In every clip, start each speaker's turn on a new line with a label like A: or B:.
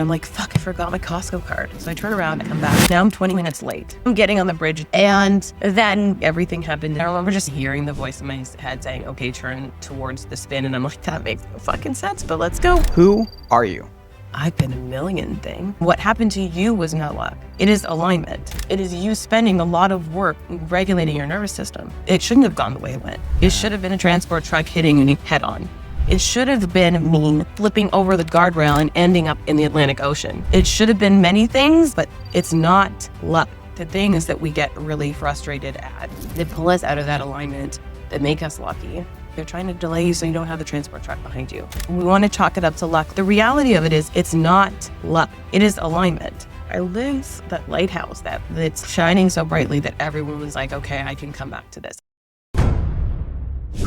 A: I'm like, fuck, I forgot my Costco card. So I turn around and come back. Now I'm 20 minutes late. I'm getting on the bridge, and then everything happened. I remember just hearing the voice in my head saying, okay, turn towards the spin. And I'm like, that makes no fucking sense, but let's go.
B: Who are you?
A: I've been a million things. What happened to you was no luck. It is alignment. It is you spending a lot of work regulating your nervous system. It shouldn't have gone the way it went. It should have been a transport truck hitting you head on. It should have been me flipping over the guardrail and ending up in the Atlantic Ocean. It should have been many things, but it's not luck. The thing is that we get really frustrated at. They pull us out of that alignment, that make us lucky. They're trying to delay you so you don't have the transport truck behind you. We want to chalk it up to luck. The reality of it is it's not luck. It is alignment. I live that lighthouse that's shining so brightly that everyone was like, okay, I can come back to this.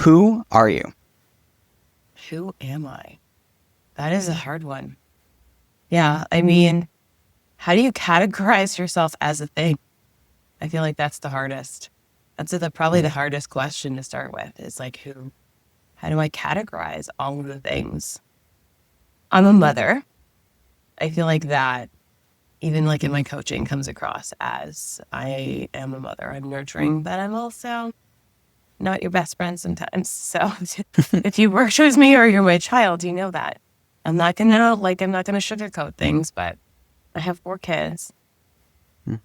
B: Who are you?
A: Who am I? That is a hard one. Yeah, I mean, how do you categorize yourself as a thing? I feel like that's the hardest. That's probably the hardest question to start with, is like, how do I categorize all of the things? I'm a mother. I feel like that, even like in my coaching, comes across as I am a mother. I'm nurturing, but I'm also not your best friend sometimes. So if you work with me or you're my child, you know that. I'm not gonna sugarcoat things, but I have 4 kids. Yeah,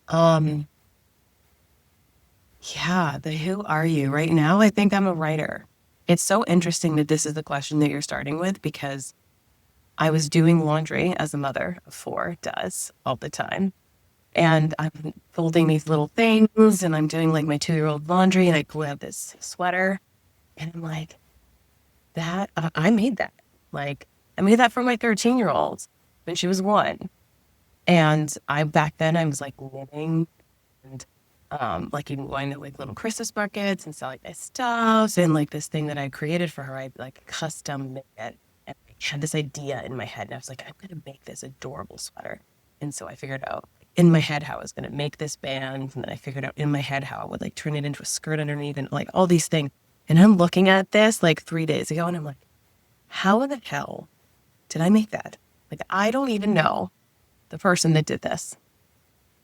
A: the who are you? Right now, I think I'm a writer. It's so interesting that this is the question that you're starting with, because I was doing laundry as a mother of 4 does all the time. And I'm folding these little things, and I'm doing like my 2-year-old laundry, and I pull out this sweater, and I'm like, I made that. Like, I made that for my 13-year-old when she was 1. And back then I was like knitting and like even going to like little Christmas markets and selling my stuff, and like this thing that I created for her, I like custom made it. And I had this idea in my head, and I was like, I'm gonna make this adorable sweater. And so I figured out in my head how I was going to make this band. And then I figured out in my head how I would like turn it into a skirt underneath and like all these things. And I'm looking at this like 3 days ago, and I'm like, how in the hell did I make that? Like, I don't even know the person that did this.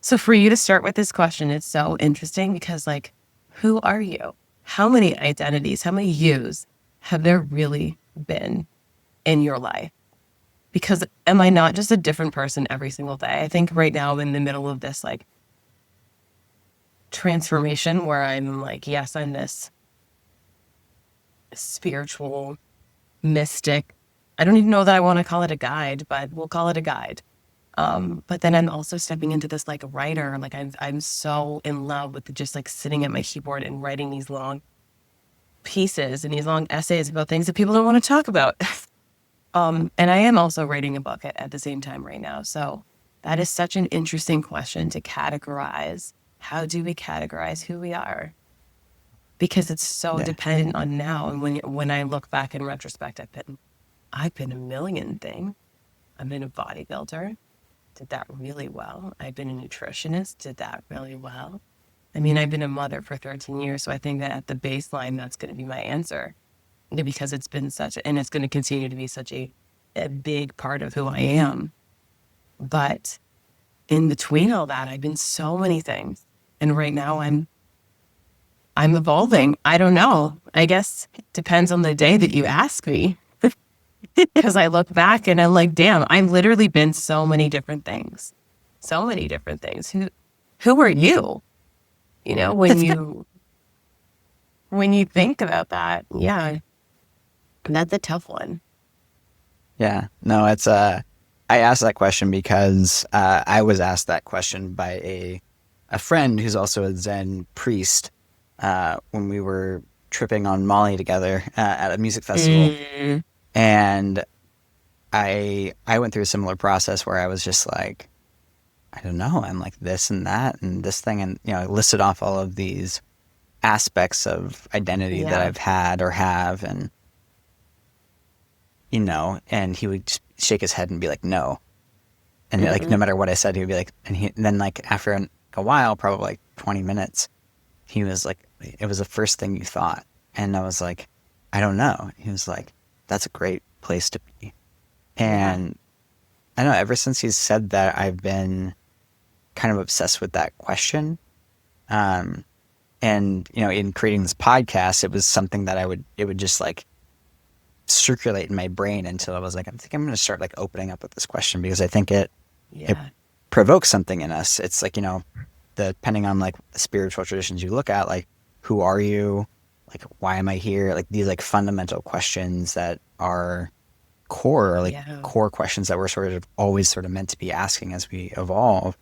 A: So for you to start with this question, it's so interesting, because like, who are you? How many identities, how many yous have there really been in your life? Because am I not just a different person every single day? I think right now I'm in the middle of this like transformation where I'm like, yes, I'm this spiritual mystic. I don't even know that I want to call it a guide, but we'll call it a guide. But then I'm also stepping into this like writer. Like I'm so in love with just like sitting at my keyboard and writing these long pieces and these long essays about things that people don't want to talk about. And I am also writing a book at the same time right now. So that is such an interesting question to categorize. How do we categorize who we are? Because it's so dependent on now. And when I look back in retrospect, I've been a million things. I've been a bodybuilder, did that really well. I've been a nutritionist, did that really well. I mean, I've been a mother for 13 years. So I think that at the baseline, that's going to be my answer. Because it's been and it's going to continue to be such a big part of who I am. But in between all that, I've been so many things. And right now I'm evolving. I don't know. I guess it depends on the day that you ask me. Because I look back and I'm like, damn, I've literally been so many different things. So many different things. Who are you? You know, when you think about that, yeah. That's a tough one.
B: Yeah, no, it's I asked that question because I was asked that question by a friend who's also a Zen priest when we were tripping on Molly together at a music festival. And I went through a similar process where I was just like, I don't know, I'm like this and that and this thing, and I listed off all of these aspects of identity that I've had or have, and and he would just shake his head and be like, no. And like, no matter what I said, he would be like, and then like after a while, probably like 20 minutes, he was like, it was the first thing you thought. And I was like, I don't know. He was like, that's a great place to be. And I know ever since he's said that, I've been kind of obsessed with that question. Um, and in creating this podcast, it was something that it would just like circulate in my brain until I was like, I think I'm going to start like opening up with this question because I think it
A: Yeah.
B: provokes something in us. It's like, depending on like the spiritual traditions you look at, like, who are you? Like, why am I here? Like these like fundamental questions that are core, or like
A: Yeah.
B: core questions that we're sort of always sort of meant to be asking as we evolve.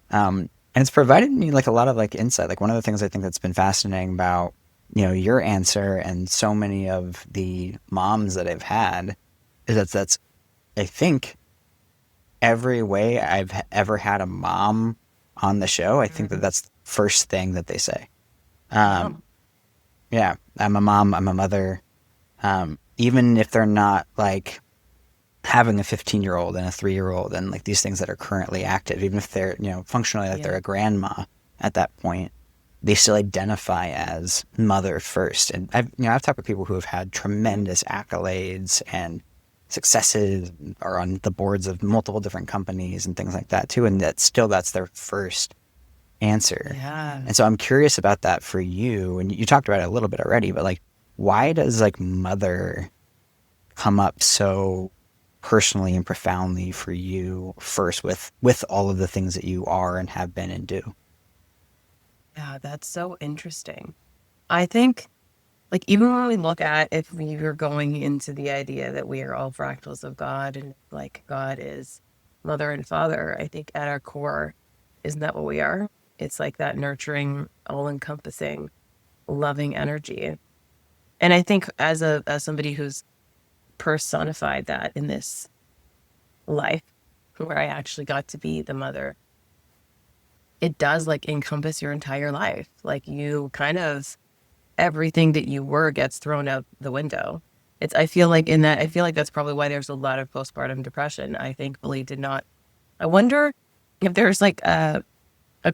B: And it's provided me like a lot of like insight. Like one of the things I think that's been fascinating about, your answer and so many of the moms that I've had is that's I think every way I've ever had a mom on the show, I think that
A: Mhm.
B: that's the first thing that they say.
A: Yeah.
B: Um, yeah, I'm a mom, I'm a mother. Even if they're not like having a 15-year-old and a 3-year-old and like these things that are currently active, even if they're, functionally like they're
A: Yeah.
B: a grandma at that point, they still identify as mother first. And I've talked with people who have had tremendous accolades and successes, are on the boards of multiple different companies and things like that too. And that's their first answer.
A: Yeah.
B: And so I'm curious about that for you. And you talked about it a little bit already, but like, why does like mother come up so personally and profoundly for you first with all of the things that you are and have been and do?
A: Yeah. That's so interesting. I think, like, even when we look at if we were going into the idea that we are all fractals of God and like God is mother and father, I think at our core, isn't that what we are? It's like that nurturing, all encompassing, loving energy. And I think as somebody who's personified that in this life where I actually got to be the mother, it does like encompass your entire life. Like you kind of everything that you were gets thrown out the window. I feel like I feel like that's probably why there's a lot of postpartum depression. I thankfully did not. I wonder if there's like a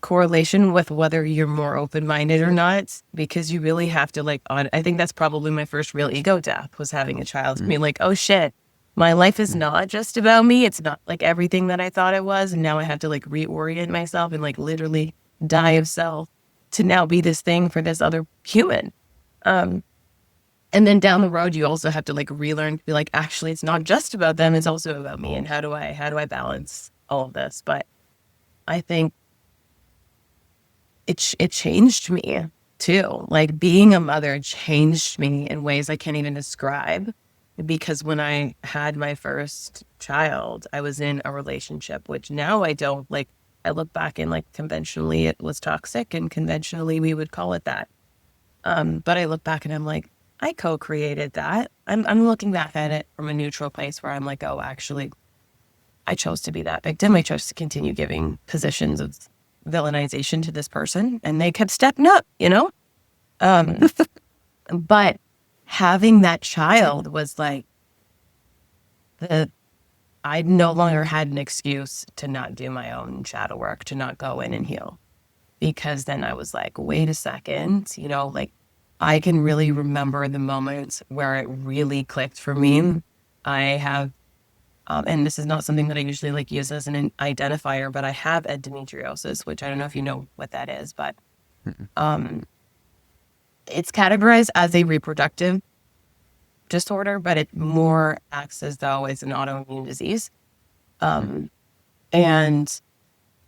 A: correlation with whether you're more open-minded or not, because you really have to like I think that's probably my first real ego death was having a child.
B: Mm,
A: Being like, oh shit, my life is
B: mm,
A: not just about me. It's not like everything that I thought it was. And now I have to like reorient myself and like literally die of self to now be this thing for this other human. Um, and then down the road, you also have to like relearn to be like, actually, it's not just about them. It's also about me. And how do I balance all of this? But I think it changed me too. Like being a mother changed me in ways I can't even describe. Because when I had my first child, I was in a relationship, which now I don't like. I look back and like conventionally it was toxic and conventionally we would call it that. But I look back and I'm like, I co-created that. I'm looking back at it from a neutral place where I'm like, oh, actually, I chose to be that victim. I chose to continue giving positions of villainization to this person, and they kept stepping up, you know? Um, but having that child was like the I no longer had an excuse to not do my own shadow work, to not go in and heal. Because then I was like, wait a second, like I can really remember the moments where it really clicked for me. I have, and this is not something that I usually like use as an identifier, but I have endometriosis, which I don't know if you know what that is, but
B: mm,
A: um, it's categorized as a reproductive disorder, but it more acts as though it's an autoimmune disease.
B: mm,
A: Um, and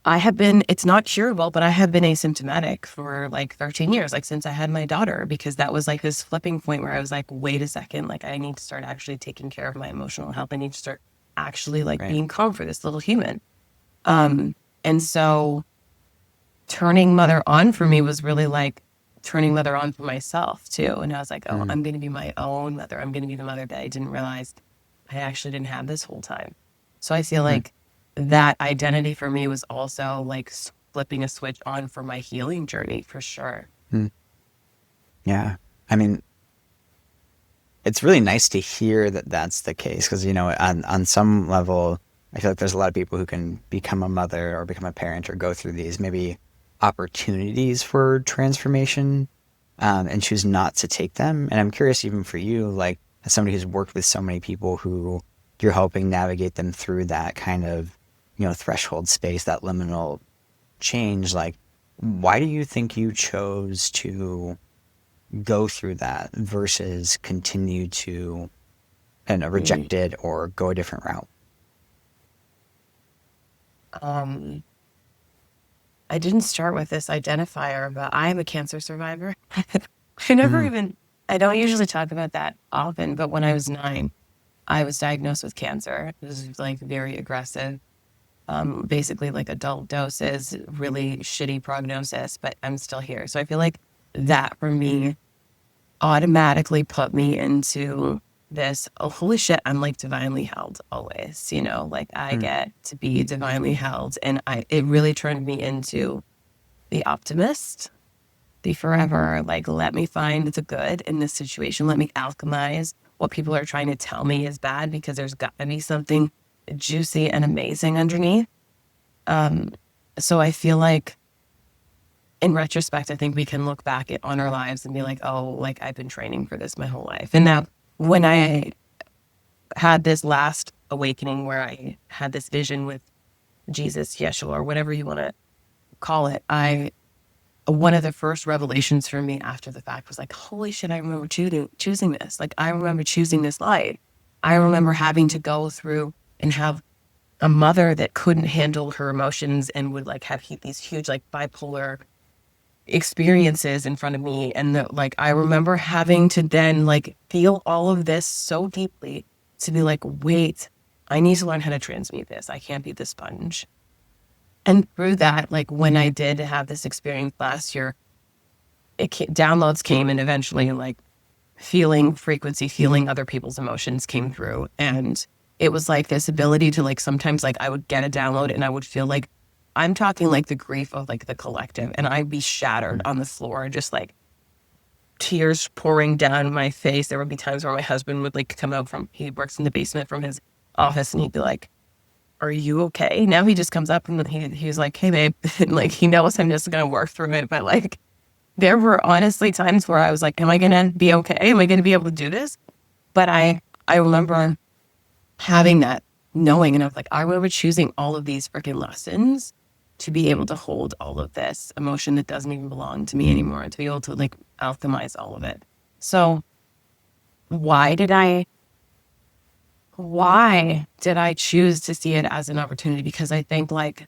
A: it's not curable, but I have been asymptomatic for like 13 years, like since I had my daughter, because that was like this flipping point where I was like, wait a second, like I need to start actually taking care of my emotional health. I need to start actually like
B: right.
A: being calm for this little human. And so turning mother on for me was really like turning mother on for myself too. And I was like, oh,
B: Mm,
A: I'm going to be my own mother. I'm going to be the mother that I didn't realize I actually didn't have this whole time. So I feel
B: mm,
A: like that identity for me was also like flipping a switch on for my healing journey for sure.
B: mm. Yeah. I mean, it's really nice to hear that that's the case because, on some level, I feel like there's a lot of people who can become a mother or become a parent or go through these maybe opportunities for transformation, and choose not to take them. And I'm curious, even for you, like as somebody who's worked with so many people who you're helping navigate them through that kind of, threshold space, that liminal change. Like, why do you think you chose to go through that versus continue to,
A: Mm.
B: reject it or go a different route?
A: Um, I didn't start with this identifier, but I am a cancer survivor. I never
B: Mm,
A: even, I don't usually talk about that often, but when I was 9, I was diagnosed with cancer. It was like very aggressive, basically like adult doses, really shitty prognosis, but I'm still here. So I feel like that for me automatically put me into this, oh, holy shit, I'm like divinely held always, like I
B: mm,
A: get to be divinely held. And it really turned me into the optimist, the forever, like, let me find the good in this situation. Let me alchemize what people are trying to tell me is bad because there's got to be something juicy and amazing underneath. Um, so I feel like in retrospect, I think we can look back on our lives and be like, oh, like I've been training for this my whole life. And now when I had this last awakening where I had this vision with Jesus, Yeshua, or whatever you want to call it, one of the first revelations for me after the fact was like, holy shit, I remember choosing this. Like, I remember choosing this life. I remember having to go through and have a mother that couldn't handle her emotions and would like have these huge like bipolar experiences in front of me. And like, I remember having to then like feel all of this so deeply to be like, wait, I need to learn how to transmute this. I can't be the sponge. And through that, like when I did have this experience last year, downloads came, and eventually like feeling frequency, feeling other people's emotions came through. And it was like this ability to like, sometimes like I would get a download and I would feel like, I'm talking like the grief of like the collective, and I'd be shattered
B: mm,
A: on the floor, just like tears pouring down my face. There would be times where my husband would like come out he works in the basement from his office, and he'd be like, are you okay? Now he just comes up and he's like, hey babe, and like he knows I'm just gonna work through it. But like there were honestly times where I was like, am I gonna be okay? Am I gonna be able to do this? But I remember having that knowing, and I was like, I remember choosing all of these freaking lessons to be able to hold all of this emotion that doesn't even belong to me anymore, and to be able to like alchemize all of it. So why did I why did I choose to see it as an opportunity? Because I think like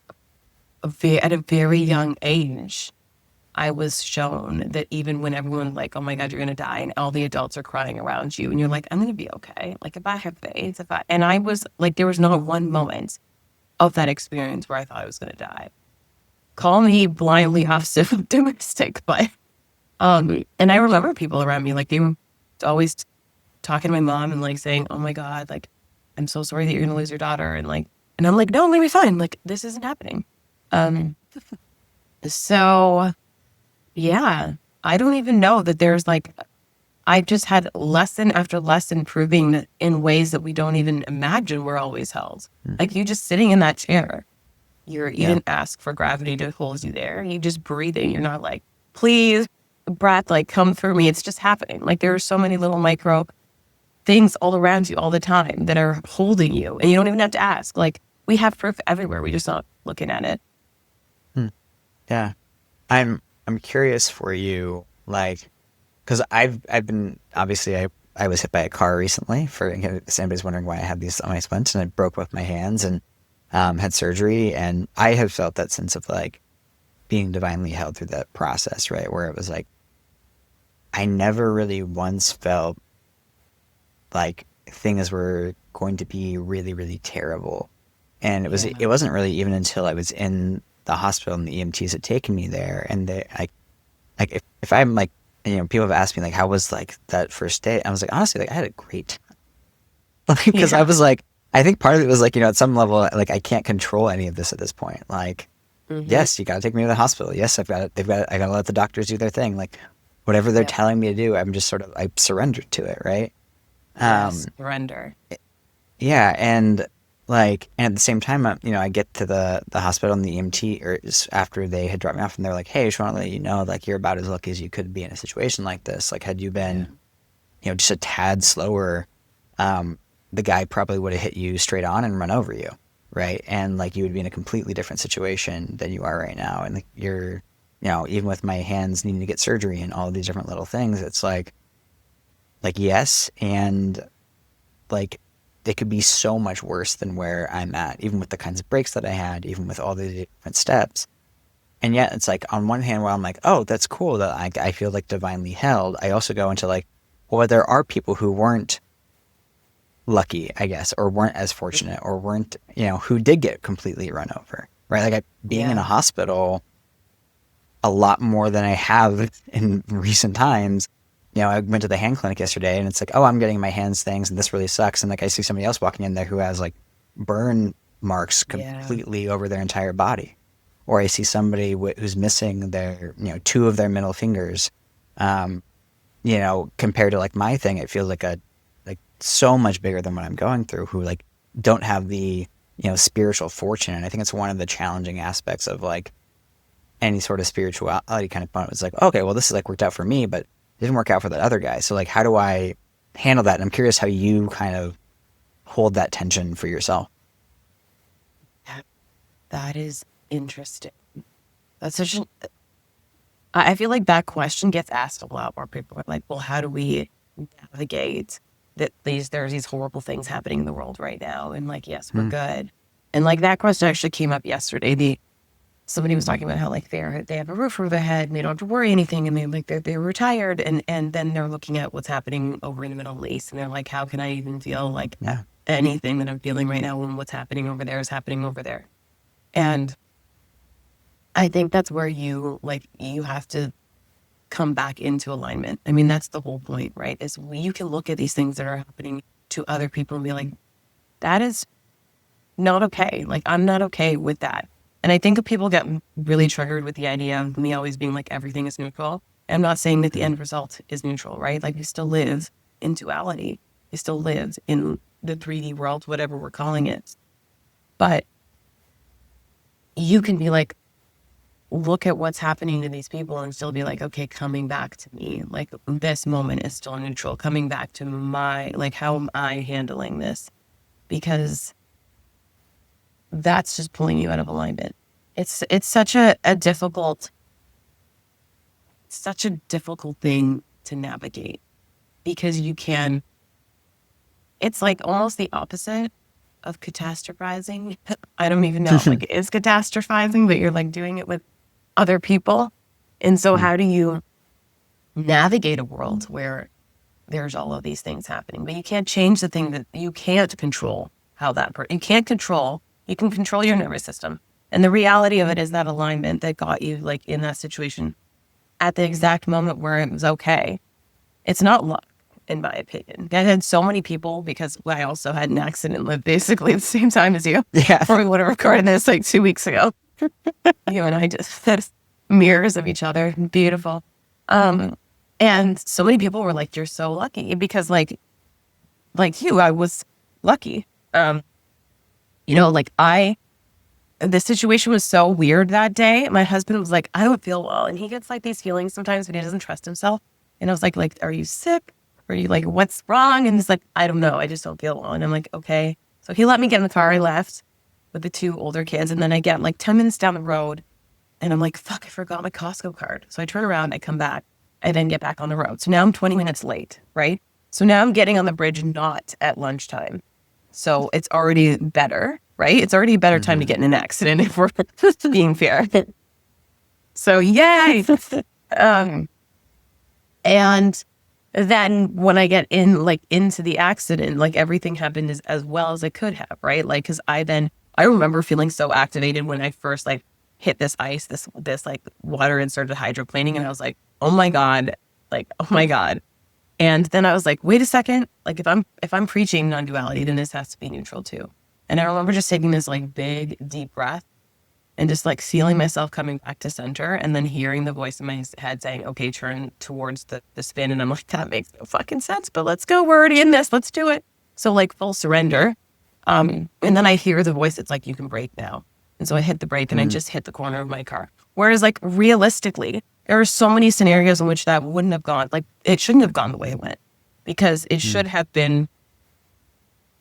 A: at a very young age, I was shown that even when everyone like, oh my God, you're going to die, and all the adults are crying around you, and you're like, I'm going to be okay. Like if I have faith, and I was like, there was not one moment of that experience where I thought I was going to die. Call me blindly optimistic, but, and I remember people around me, like they were always talking to my mom and like saying, oh my God, like, I'm so sorry that you're going to lose your daughter. And I'm like, no, I'm going to be fine. Like this isn't happening. Um, so yeah, I don't even know that there's like, I just had lesson after lesson proving that in ways that we don't even imagine we're always held.
B: mm.
A: Like you just sitting in that chair, you
B: Yeah.
A: didn't ask for gravity to hold you there. You just breathing. You're not like, please, breath, like come through me. It's just happening. Like there are so many little micro things all around you all the time that are holding you, and you don't even have to ask. Like we have proof everywhere. We just not looking at it.
B: Hmm. Yeah. I'm curious for you, like, because I've been obviously I was hit by a car recently. For in case anybody's wondering why I have these on my splints, and I broke both my hands and had surgery, and I have felt that sense of like being divinely held through that process, right? Where it was like I never really once felt like things were going to be really, really terrible. And
A: Yeah.
B: it wasn't really even until I was in the hospital and the EMTs had taken me there, and like if I'm like, people have asked me like how was like that first day, I was like, honestly, like I had a great time. Like because I
A: Yeah.
B: was like, I think part of it was like, at some level like I can't control any of this at this point. Like
A: Mm-hmm.
B: yes, you got to take me to the hospital. Yes, I got to let the doctors do their thing. Like whatever they're
A: Yep.
B: telling me to do, I'm just sort of I surrendered to it, right?
A: Yes.
B: Um,
A: Surrender.
B: yeah, and at the same time, I get to the hospital and the EMT, or after they had dropped me off, and they're like, "Hey, just want to let you know, like you're about as lucky as you could be in a situation like this. Like, had you
A: Yeah.
B: been, just a tad slower, um, the guy probably would have hit you straight on and run over you, right? And like you would be in a completely different situation than you are right now. And like you're, even with my hands needing to get surgery and all of these different little things, it's like yes, and like they could be so much worse than where I'm at, even with the kinds of breaks that I had, even with all the different steps. And yet it's like on one hand, while I'm like, oh, that's cool that I feel like divinely held, I also go into like, well, there are people who weren't lucky, I guess, or weren't as fortunate, or weren't, who did get completely run over, right? Like being in a hospital a lot more than I have in recent times. I went to the hand clinic yesterday and it's like, oh, I'm getting my hands things and this really sucks. And like I see somebody else walking in there who has like burn marks completely over their entire body. Or I see somebody who's missing their, two of their middle fingers. Compared to like my thing, it feels like so much bigger than what I'm going through, who like don't have the, spiritual fortune. And I think it's one of the challenging aspects of like any sort of spirituality kind of component. It's like, okay, well, this is like worked out for me, but it didn't work out for that other guy. So like, how do I handle that? And I'm curious how you kind of hold that tension for yourself.
A: That is interesting. That's such an, I feel like that question gets asked a lot more. People are like, well, how do we navigate that there's these horrible things happening in the world right now? And like, yes, we're good. And like that question actually came up yesterday. Somebody was talking about how like they have a roof over their head and they don't have to worry anything, and they're retired, and then they're looking at what's happening over in the Middle East and they're like, how can I even feel like anything that I'm feeling right now when what's happening over there is happening over there? And I think that's where you have to come back into alignment. I mean, that's the whole point, right? Is you can look at these things that are happening to other people and be like, that is not okay. Like, I'm not okay with that. And I think people get really triggered with the idea of me always being like, everything is neutral. I'm not saying that the end result is neutral, right? Like, you still live in duality. You still live in the 3D world, whatever we're calling it. But you can be like, look at what's happening to these people and still be like, okay, coming back to me, like this moment is still neutral. Coming back to like, how am I handling this? Because that's just pulling you out of alignment. It's such a difficult thing to navigate, because it's like almost the opposite of catastrophizing. I don't even know if like it is catastrophizing, but you're like doing it with other people. And so how do you navigate a world where there's all of these things happening, but you can't change the thing that you can't control you can't control. You can control your nervous system. And the reality of it is that alignment that got you like in that situation at the exact moment where it was okay. It's not luck, in my opinion. I had so many people, because I also had an accident live basically at the same time as you.
B: Yeah.
A: Before we would have recorded this like 2 weeks ago. You and I just had mirrors of each other. Beautiful. And so many people were like, you're so lucky, because like you, I was lucky. The situation was so weird that day. My husband was like, I don't feel well. And he gets like these feelings sometimes when he doesn't trust himself. And I was like, are you sick? Are you like, what's wrong? And he's like, I don't know. I just don't feel well. And I'm like, okay. So he let me get in the car. I left with the 2 older kids. And then I get like 10 minutes down the road and I'm like, fuck, I forgot my Costco card. So I turn around, I come back, I then get back on the road. So now I'm 20 minutes late, right? So now I'm getting on the bridge not at lunchtime. So it's already better, right? It's already a better time to get in an accident, if we're being fair. So yay! And then when I get into the accident, like everything happened as well as it could have, right? Like, because I remember feeling so activated when I first like hit this ice, this like water, and started hydroplaning, and I was like, oh my God. And then I was like, wait a second, like if I'm preaching non-duality, then this has to be neutral too. And I remember just taking this like big, deep breath and just like feeling myself coming back to center, and then hearing the voice in my head saying, okay, turn towards the spin. And I'm like, that makes no fucking sense, but let's go. We're already in this. Let's do it. So like full surrender. And then I hear the voice that's like, you can brake now. And so I hit the brake and I just hit the corner of my car. Whereas like realistically, there are so many scenarios in which that wouldn't have gone, like it shouldn't have gone the way it went, because it should have been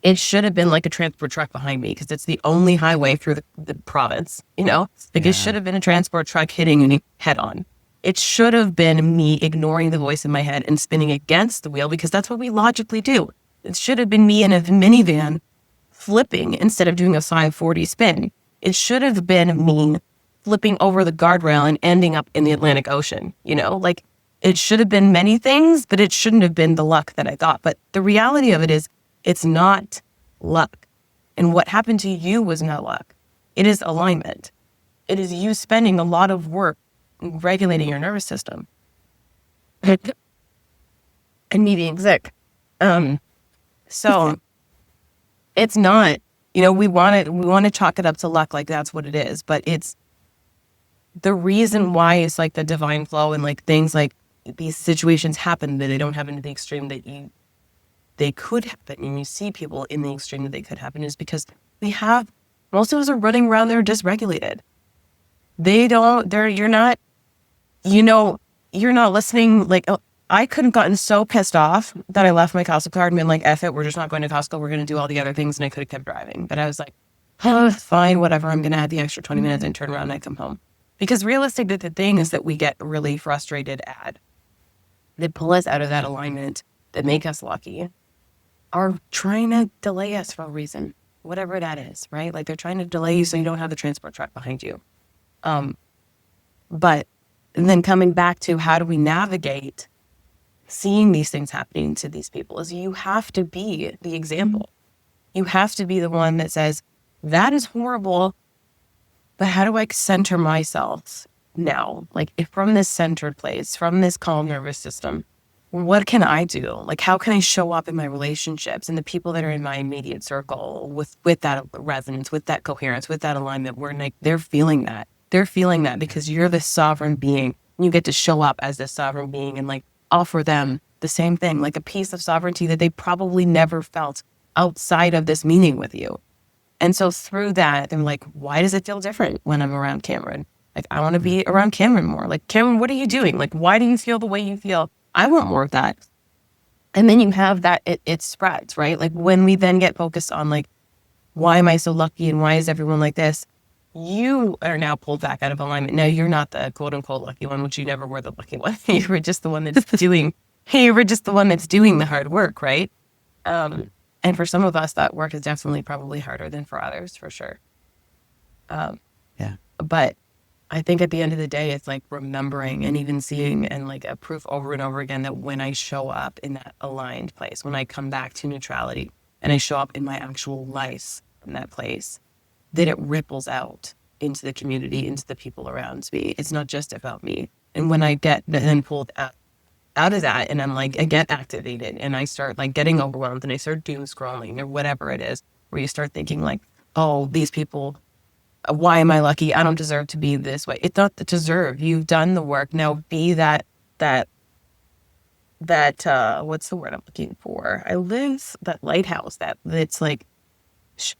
A: it should have been like a transport truck behind me because it's the only highway through the province, Like it should have been a transport truck hitting me head on. It should have been me ignoring the voice in my head and spinning against the wheel because that's what we logically do. It should have been me in a minivan flipping instead of doing a 540 spin. It should have been me flipping over the guardrail and ending up in the Atlantic Ocean, Like it should have been many things, but it shouldn't have been the luck that I thought. But the reality of it is it's not luck. And what happened to you was not luck. It is alignment. It is you spending a lot of work regulating your nervous system and me being sick. So it's not, we want to chalk it up to luck, like that's what it is. But it's the reason why it's like the divine flow and like things like these situations happen that they don't happen to the extreme that they could happen. And you see people in the extreme that they could happen is because most of us are running around there dysregulated. You're not listening. Like, I could have gotten so pissed off that I left my Costco card and been like, F it, we're just not going to Costco. We're going to do all the other things. And I could have kept driving. But I was like, fine, whatever. I'm going to add the extra 20 minutes and turn around and I come home. Because realistically, the thing is that we get really frustrated at that pull us out of that alignment, that make us lucky, are trying to delay us for a reason, whatever that is, right? Like they're trying to delay you so you don't have the transport truck behind you. But then coming back to how do we navigate seeing these things happening to these people is you have to be the example. You have to be the one that says, that is horrible, but how do I center myself now? Like if from this centered place, from this calm nervous system, what can I do? Like, how can I show up in my relationships and the people that are in my immediate circle with that resonance, with that coherence, with that alignment where like they're feeling that. They're feeling that because you're the sovereign being. You get to show up as this sovereign being and like offer them the same thing, like a piece of sovereignty that they probably never felt outside of this meeting with you. And so through that, they're like, why does it feel different when I'm around Cameron? Like, I want to be around Cameron more. Like, Cameron, what are you doing? Like, why do you feel the way you feel? I want more of that. And then you have that, it spreads, right? Like when we then get focused on like, why am I so lucky and why is everyone like this? You are now pulled back out of alignment. Now you're not the quote unquote lucky one, which you never were the lucky one. You were just the one that's doing the hard work, right? And for some of us, that work is definitely probably harder than for others, for sure.
B: Yeah.
A: But I think at the end of the day, it's like remembering and even seeing and like a proof over and over again that when I show up in that aligned place, when I come back to neutrality and I show up in my actual life in that place, that it ripples out into the community, into the people around me. It's not just about me. And when I get then pulled out of that and I'm like, I get activated and I start like getting overwhelmed and I start doom scrolling or whatever it is, where you start thinking like, oh, these people, why am I lucky? I don't deserve to be this way. It's not the deserve. You've done the work. Now be that what's the word I'm looking for? That lighthouse that's like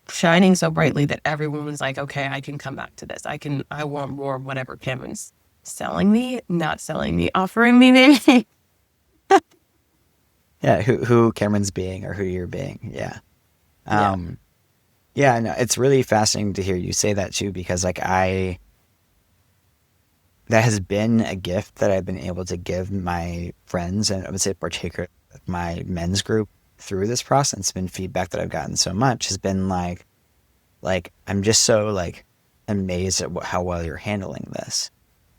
A: shining so brightly that everyone was like, okay, I can come back to this. I want more of whatever Cameron's selling me, not selling me, offering me maybe.
B: Yeah. Who Cameron's being or who you're being. Yeah. Yeah, no, it's really fascinating to hear you say that too, because like that has been a gift that I've been able to give my friends, and I would say particularly my men's group through this process. It's been feedback that I've gotten so much has been like I'm just so like amazed at how well you're handling this,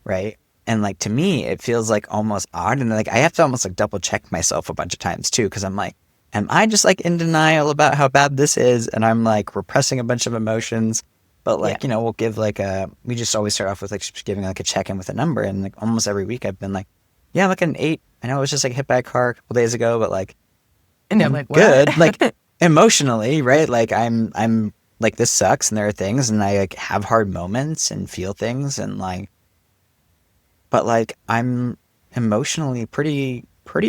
B: right? And like to me, it feels like almost odd, and like I have to almost like double check myself a bunch of times too, because I'm like, am I just like in denial about how bad this is? And I'm like repressing a bunch of emotions. But like, we'll give like we just always start off with like just giving like a check-in with a number. And like almost every week I've been like, yeah, like an 8. I know it was just like hit by a car a couple days ago, but like,
A: and I'm like,
B: good. Like emotionally, right? Like I'm like, this sucks and there are things and I like have hard moments and feel things and like, but like I'm emotionally pretty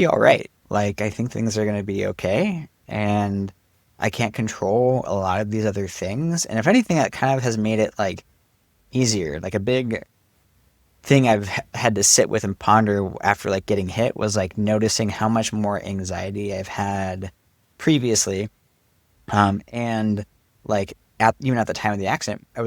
B: all right. Like, I think things are going to be okay, and I can't control a lot of these other things. And if anything, that kind of has made it, like, easier. Like, a big thing I've had to sit with and ponder after, like, getting hit was, like, noticing how much more anxiety I've had previously And like even at the time of the accident, I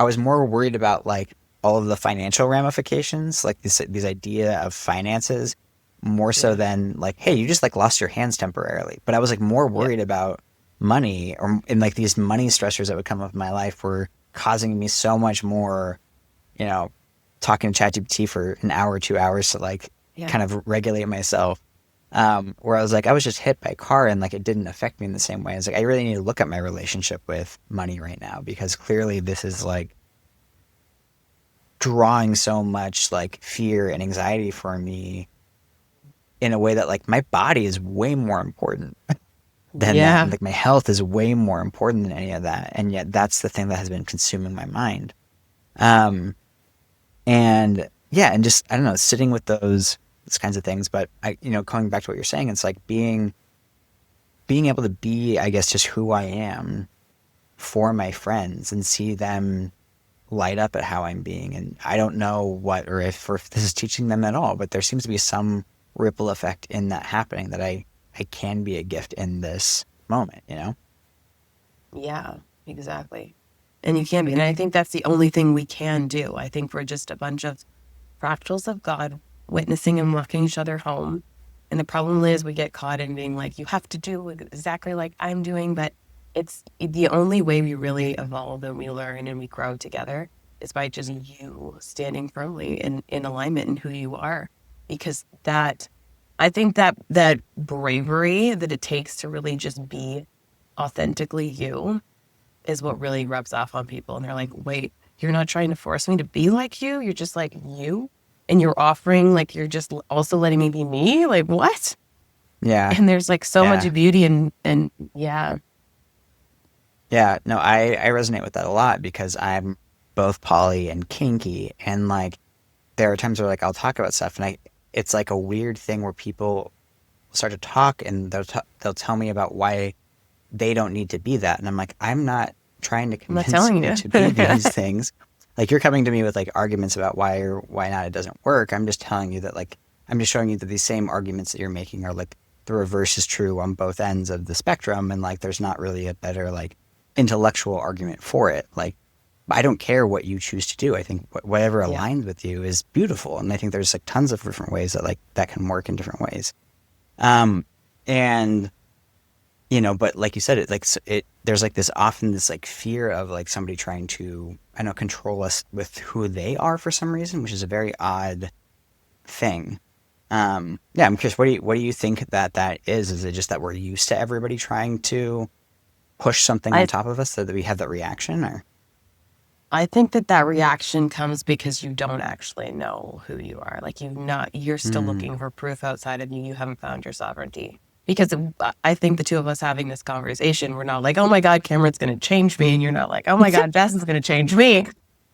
B: was more worried about like all of the financial ramifications, like these idea of finances, more so
A: Yeah.
B: than like, hey, you just like lost your hands temporarily. But I was like more
A: Yeah.
B: worried about money, or and like these money stressors that would come up in my life were causing me so much more, you know, talking to ChatGPT for an hour, 2 hours to like
A: Yeah.
B: kind of regulate myself. Where I was like, I was just hit by a car and like it didn't affect me in the same way. I was like, I really need to look at my relationship with money right now because clearly this is like drawing so much like fear and anxiety for me in a way that like my body is way more important than that. And
A: Yeah.
B: like my health is way more important than any of that. And yet that's the thing that has been consuming my mind. Um, and yeah, and just, I don't know, sitting with those kinds of things. But going back to what you're saying, it's like being able to be, I guess, just who I am for my friends and see them light up at how I'm being. And I don't know what or if this is teaching them at all, but there seems to be some ripple effect in that happening that I can be a gift in this moment, you know?
A: Yeah, exactly. And you can be. And I think that's the only thing we can do. I think we're just a bunch of fractals of God witnessing and walking each other home. And the problem is we get caught in being like, you have to do exactly like I'm doing. But it's the only way we really evolve and we learn and we grow together is by just you standing firmly in alignment in who you are. Because I think that bravery that it takes to really just be authentically you is what really rubs off on people. And they're like, wait, you're not trying to force me to be like you. You're just like you. And you're offering, like, you're just also letting me be me. Like, what?
B: Yeah.
A: And there's like so much
B: Yeah.
A: beauty and yeah.
B: Yeah. No, I resonate with that a lot because I'm both poly and kinky. And like, there are times where like I'll talk about stuff and it's like a weird thing where people start to talk and they'll tell me about why they don't need to be that. And I'm like, I'm not trying to
A: I'm not
B: convince
A: telling
B: you
A: you.
B: to be these things. Like you're coming to me with like arguments about why or why not it doesn't work. I'm just telling you that like, I'm just showing you that these same arguments that you're making are like the reverse is true on both ends of the spectrum. And like, there's not really a better like intellectual argument for it. Like, I don't care what you choose to do. I think whatever
A: Yeah.
B: aligns with you is beautiful. And I think there's like tons of different ways that like that can work in different ways. Um, and but like you said, it like there's like this often this like fear of like somebody trying to I know control us with who they are for some reason, which is a very odd thing. Yeah, I'm curious. What do you think that is? Is it just that we're used to everybody trying to push something on
A: I
B: top of us so that we have that reaction, or?
A: I think that reaction comes because you don't actually know who you are. Like you're still
B: Mm,
A: looking for proof outside of you. You haven't found your sovereignty. Because I think the two of us having this conversation, we're not like, oh my God, Cameron's going to change me. And you're not like, oh my God, Beth is going to change me.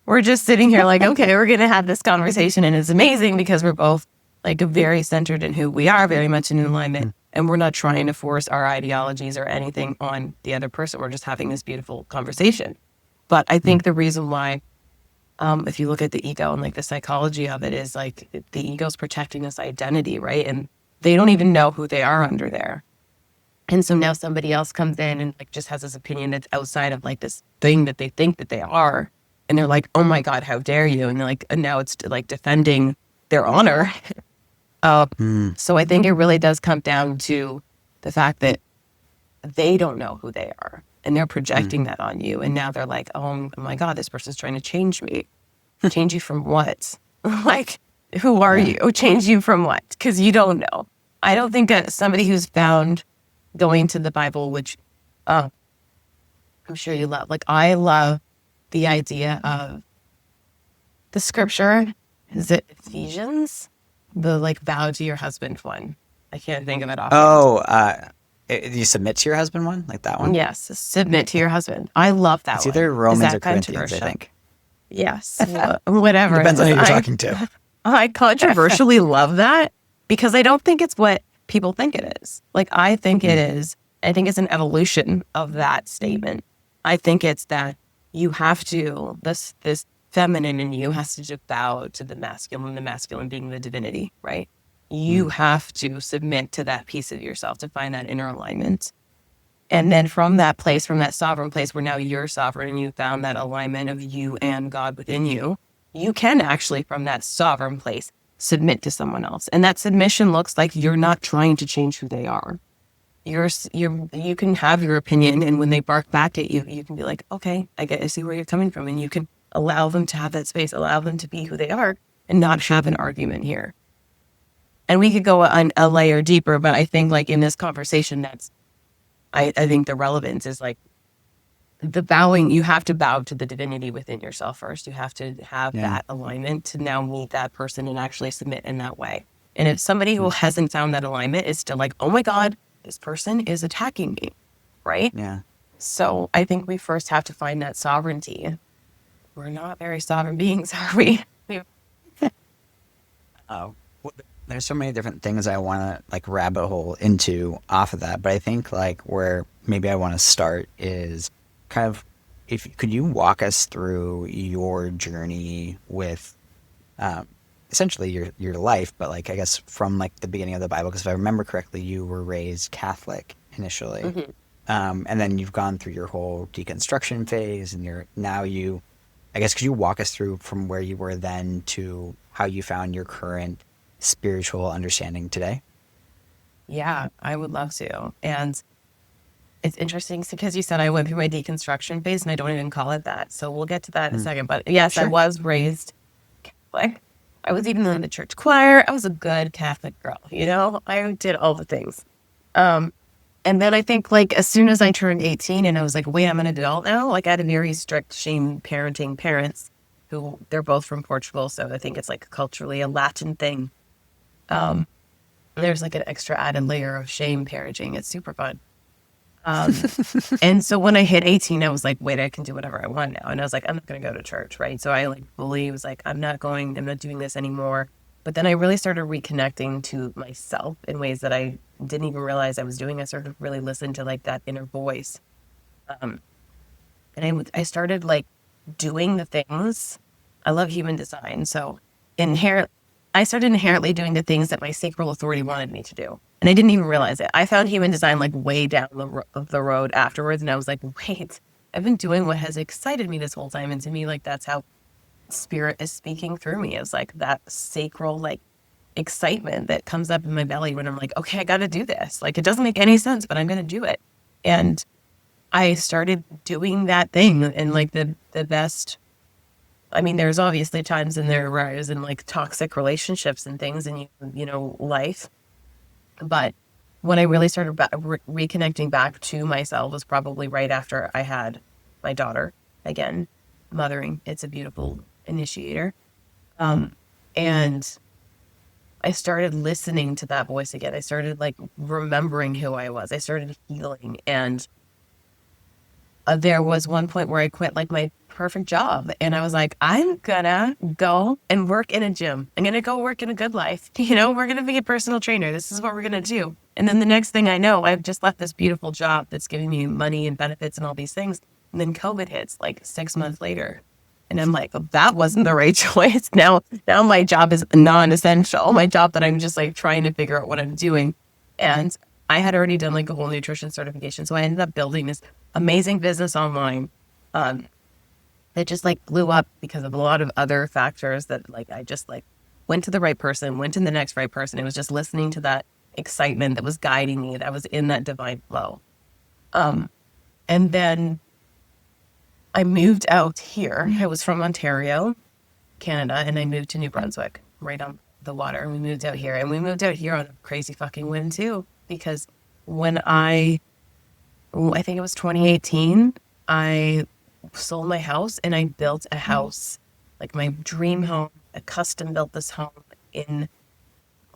A: We're just sitting here like, okay, we're going to have this conversation. And it's amazing because we're both like very centered in who we are, very much in alignment.
B: mm,
A: And we're not trying to force our ideologies or anything on the other person. We're just having this beautiful conversation. But I
B: mm,
A: think the reason why, if you look at the ego and like the psychology of it, is like the ego's protecting this identity, right? And they don't even know who they are under there. And so now somebody else comes in and like just has this opinion that's outside of like this thing that they think that they are. And they're like, oh my God, how dare you? And they're like, and now it's like defending their honor. Uh,
B: mm,
A: so I think it really does come down to the fact that they don't know who they are and they're
B: mm,
A: projecting that on you. And now they're like, oh my God, this person's trying to change me. Change you from what? Like, who are
B: yeah.
A: you? Change you from what? Because you don't know. I don't think that somebody who's found going to the Bible, which I'm sure you love, like, I love the idea of the scripture. Is it Ephesians? The like vow to your husband one. I can't think of it offhand.
B: Oh, you submit to your husband one like that one?
A: Yes, submit to your husband. I love that
B: It's
A: one.
B: either
A: Is
B: Romans or
A: that
B: Corinthians, I
A: controversial?
B: think.
A: Yes, whatever it
B: Depends on
A: is.
B: who you're talking to.
A: I controversially love that because I don't think it's what people think it is. Like, I think it
B: Mm,
A: is. I think it's an evolution of that statement. I think it's that you have to, this feminine in you has to just bow to the masculine being the divinity, right? You
B: mm,
A: have to submit to that piece of yourself to find that inner alignment. And then from that place, from that sovereign place where now you're sovereign and you found that alignment of you and God within you, you can actually, from that sovereign place, submit to someone else. And that submission looks like you're not trying to change who they are. You can have your opinion, and when they bark back at you, you can be like, okay, I see where you're coming from, and you can allow them to have that space, allow them to be who they are, and not have an argument here. And we could go on a layer deeper, but I think like in this conversation, I think the relevance is like the bowing. You have to bow to the divinity within yourself first. You have to have that alignment to now meet that person and actually submit in that way. And if somebody who hasn't found that alignment is still like, oh my God, this person is attacking me, right?
B: Yeah.
A: So I think we first have to find that sovereignty. We're not very sovereign beings, are we?
B: Well, there's so many different things I want to like rabbit hole into off of that, but I think like where maybe I want to start is kind of if could you walk us through your journey with essentially your life, but like I guess from like the beginning of the Bible, because if I remember correctly, you were raised Catholic initially, and then you've gone through your whole deconstruction phase, and I guess could you walk us through from where you were then to how you found your current spiritual understanding today?
A: Yeah, I would love to. And it's interesting because you said I went through my deconstruction phase, and I don't even call it that. So we'll get to that in a second. But yes, I was raised Catholic. I was even in the church choir. I was a good Catholic girl, I did all the things. And then I think like as soon as I turned 18 and I was like, wait, I'm an adult now. Like I had a very strict shame parenting parents who they're both from Portugal. So I think it's like culturally a Latin thing. There's like an extra added layer of shame parenting. It's super fun. And so when I hit 18, I was like, wait, I can do whatever I want now. And I was like, I'm not going to go to church. Right. So I like fully was like, I'm not doing this anymore. But then I really started reconnecting to myself in ways that I didn't even realize I was doing. I started to really listen to like that inner voice. And I started like doing the things. I love human design. So I started inherently doing the things that my sacral authority wanted me to do. And I didn't even realize it. I found human design like way down the road afterwards. And I was like, wait, I've been doing what has excited me this whole time. And to me, like, that's how spirit is speaking through me. It's like that sacral, like, excitement that comes up in my belly when I'm like, okay, I got to do this. Like, it doesn't make any sense, but I'm going to do it. And I started doing that thing and like the best. I mean, there's obviously times in there where I was in like toxic relationships and things and, life. But when I really started reconnecting back to myself was probably right after I had my daughter again, mothering. It's a beautiful initiator. And I started listening to that voice again. I started like remembering who I was. I started healing. And there was one point where I quit like my perfect job. And I was like, I'm gonna go and work in a gym. I'm gonna go work in a good life. We're gonna be a personal trainer. This is what we're gonna do. And then the next thing I know, I've just left this beautiful job that's giving me money and benefits and all these things. And then COVID hits like 6 months later. And I'm like, well, that wasn't the right choice. Now my job is non-essential. My job that I'm just like trying to figure out what I'm doing. And I had already done like a whole nutrition certification. So I ended up building this amazing business online that just like blew up because of a lot of other factors that like I just like went to the right person, went to the next right person. It was just listening to that excitement that was guiding me, that was in that divine flow. And then I moved out here. I was from Ontario, Canada, and I moved to New Brunswick, right on the water. And we moved out here. And we moved out here on a crazy fucking whim too, because when I think it was 2018, I sold my house and I built a house, like my dream home. I custom built this home in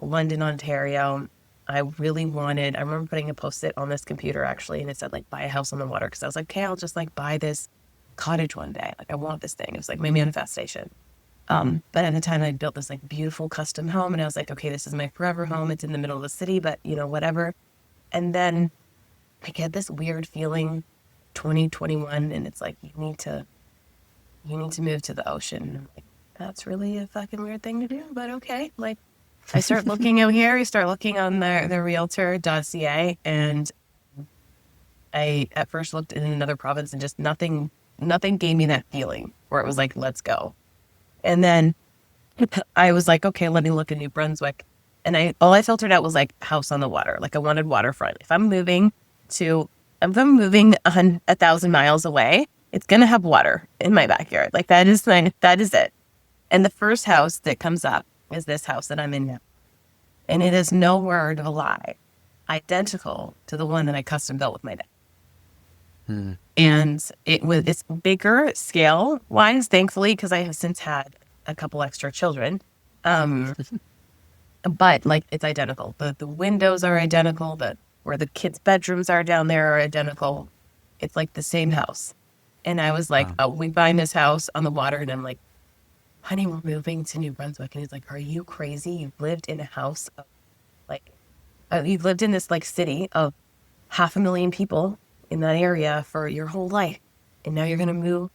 A: London, Ontario. I remember putting a Post-it on this computer actually, and it said like buy a house on the water, because I was like, okay, I'll just like buy this cottage one day. Like I want this thing. It was like my manifestation. But at the time I built this like beautiful custom home, and I was like, okay, this is my forever home. It's in the middle of the city, but whatever. And then I get this weird feeling 2021, and it's like you need to move to the ocean. And I'm like, that's really a fucking weird thing to do, but okay. Like I start looking out here, I start looking on the realtor.ca, and I at first looked in another province and just nothing gave me that feeling where it was like, let's go. And then I was like, okay, let me look at New Brunswick. And all I filtered out was like house on the water. Like I wanted waterfront. If I'm moving 1,000 miles away, it's gonna have water in my backyard. Like that is it. And the first house that comes up is this house that I'm in now. And it is no word of a lie, identical to the one that I custom built with my dad. And it's bigger scale wise, thankfully, because I have since had a couple extra children. But like it's identical. The windows are identical. Where the kids' bedrooms are down there are identical. It's like the same house. And I was like, oh, we find this house on the water, and I'm like, honey, we're moving to New Brunswick. And he's like, are you crazy? You've lived in a house of you've lived in this like city of 500,000 people in that area for your whole life. And now you're going to move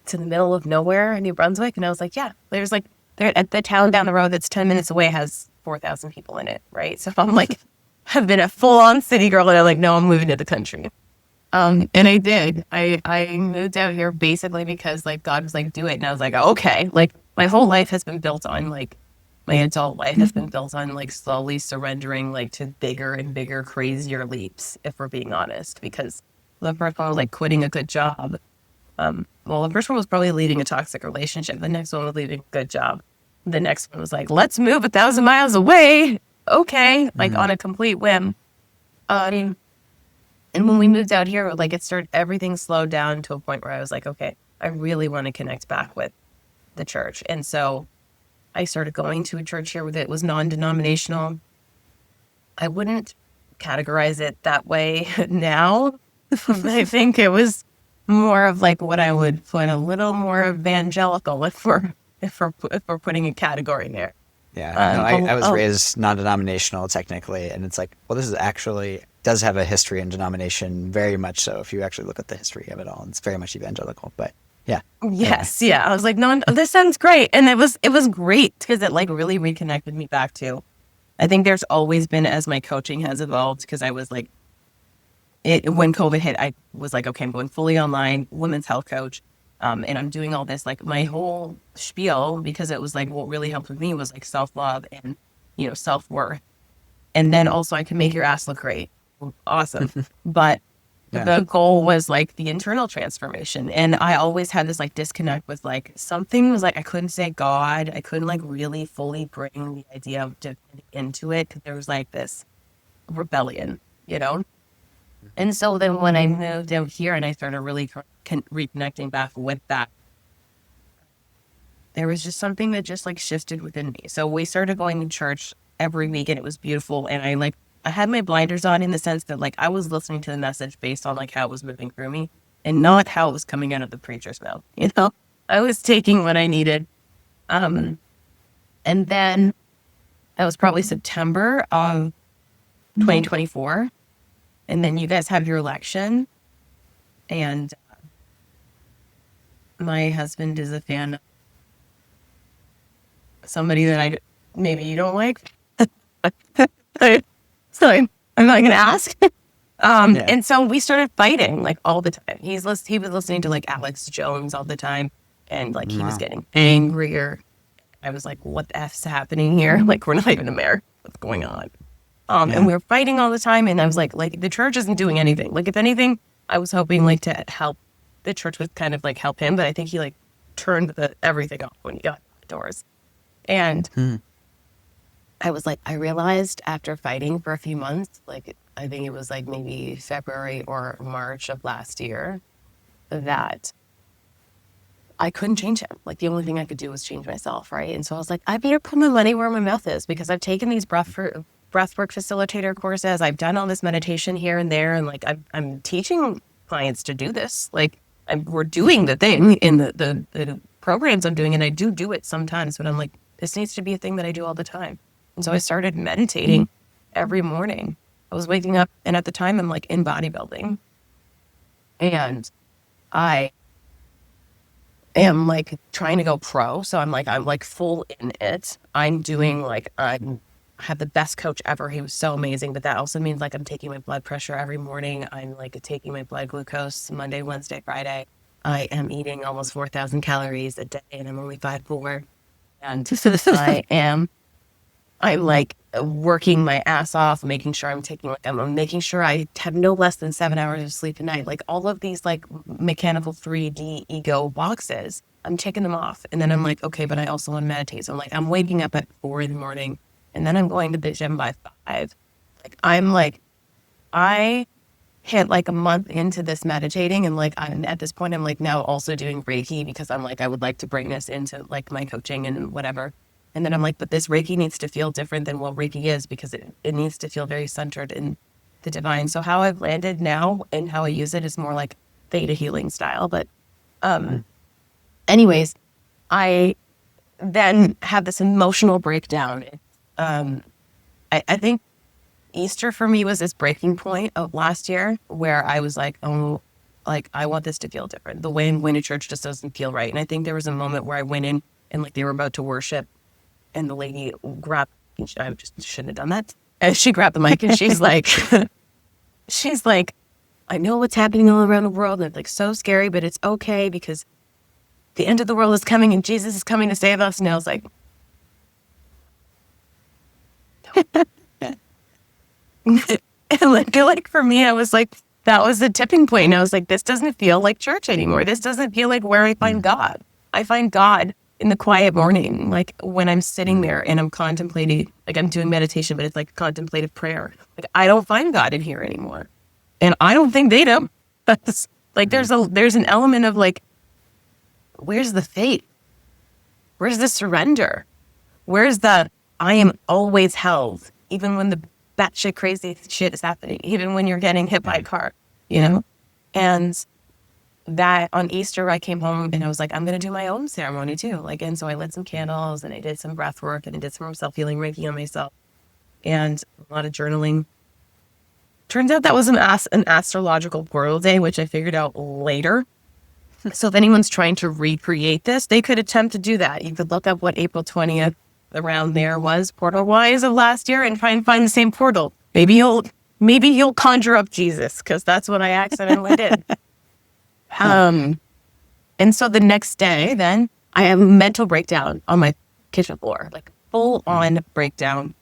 A: to the middle of nowhere in New Brunswick. And I was like, yeah, there's like, at the town down the road that's 10 minutes away has 4,000 people in it. Right. So I'm like, I've been a full on city girl, and I'm like, no, I'm moving to the country. And I did. I moved out here basically because like God was like, do it. And I was like, okay. Like my whole life has been built on like, my adult life has been built on like slowly surrendering like to bigger and bigger, crazier leaps, if we're being honest. Because the first one was like quitting a good job. Well, the first one was probably leaving a toxic relationship. The next one was leaving a good job. The next one was like, let's move 1,000 miles away. Okay. Like on a complete whim. And when we moved out here, like everything slowed down to a point where I was like, okay, I really want to connect back with the church. And so I started going to a church here that was non-denominational. I wouldn't categorize it that way now. I think it was more of like what I would put a little more evangelical if we're putting a category there.
B: Yeah, no, I was raised non-denominational technically, and it's like, well, this is actually does have a history in denomination, very much so. If you actually look at the history of it all, it's very much evangelical. But yeah,
A: yes, yeah, I was like, no, this sounds great, and it was great because it like really reconnected me back to. I think there's always been, as my coaching has evolved, because I was like, when COVID hit, I was like, okay, I'm going fully online, women's health coach. And I'm doing all this, like my whole spiel, because it was like what really helped with me was like self-love and, self-worth. And then also I can make your ass look great. Awesome. But the goal was like the internal transformation. And I always had this like disconnect with like something was like, I couldn't say God. I couldn't like really fully bring the idea of divinity into it because there was like this rebellion, And so then when I moved out here and I started really reconnecting back with that, there was just something that just like shifted within me. So we started going to church every week, and it was beautiful. And I had my blinders on in the sense that like I was listening to the message based on like how it was moving through me and not how it was coming out of the preacher's mouth. I was taking what I needed. And then that was probably September of 2024. And then you guys have your election, and my husband is a fan of somebody that maybe you don't like. So I'm not going to ask. And so we started fighting like all the time. He was listening to like Alex Jones all the time, and like he was getting angrier. I was like, what the F's happening here? Like, we're not even America. What's going on? And we were fighting all the time. And I was like, the church isn't doing anything. Like, if anything, I was hoping like to help. The church would kind of like help him. But I think he like turned everything off when he got the doors. And I was like, I realized after fighting for a few months, like, I think it was like maybe February or March of last year, that I couldn't change him. Like, the only thing I could do was change myself. Right. And so I was like, I better put my money where my mouth is, because I've taken these breathwork facilitator courses. I've done all this meditation here and there. And like, I'm teaching clients to do this. Like, we're doing the thing in the programs I'm doing. And I do it sometimes, but I'm like, this needs to be a thing that I do all the time. And so I started meditating every morning. I was waking up, and at the time I'm like in bodybuilding, and I am like trying to go pro. So I'm like full in it. I'm doing like, I'm had the best coach ever. He was so amazing. But that also means like I'm taking my blood pressure every morning. I'm like taking my blood glucose Monday, Wednesday, Friday. I am eating almost 4,000 calories a day, and I'm only 5'4". And I'm like working my ass off, making sure I'm making sure I have no less than 7 hours of sleep a night. Like all of these like mechanical 3D ego boxes, I'm taking them off. And then I'm like, okay, but I also want to meditate. So I'm like, I'm waking up at 4 in the morning, and then I'm going to the gym by 5. I hit like a month into this meditating, and like I'm at this point, I'm like now also doing Reiki because I'm like, I would like to bring this into like my coaching and whatever. And then I'm like, but this Reiki needs to feel different than what Reiki is, because it needs to feel very centered in the divine. So how I've landed now and how I use it is more like theta healing style. But anyways, I then had this emotional breakdown. I think Easter for me was this breaking point of last year where I was like, oh, like I want this to feel different. The way I'm going to church just doesn't feel right. And I think there was a moment where I went in and like they were about to worship, and the lady grabbed, I just shouldn't have done that. And she grabbed the mic and she's like, I know what's happening all around the world. And it's like so scary, but it's okay because the end of the world is coming and Jesus is coming to save us. And I was like, and like for me, I was like, that was the tipping point. And I was like, this doesn't feel like church anymore. This doesn't feel like where I find God. I find God in the quiet morning, like when I'm sitting there and I'm contemplating, like I'm doing meditation, but it's like contemplative prayer. Like I don't find God in here anymore, and I don't think they do. That's like there's an element of like, where's the faith? Where's the surrender? Where's the I am always held, even when the batshit crazy shit is happening, even when you're getting hit by a car, you know? And that on Easter, I came home and I was like, I'm going to do my own ceremony too. Like, and so I lit some candles and I did some breath work and I did some self-healing Reiki on myself and a lot of journaling. Turns out that was an astrological portal day, which I figured out later. So if anyone's trying to recreate this, they could attempt to do that. You could look up what April 20th around there was portal-wise of last year and try and find the same portal. Maybe you'll conjure up Jesus, because that's what I accidentally did. And so the next day, then I have a mental breakdown on my kitchen floor, like full on breakdown.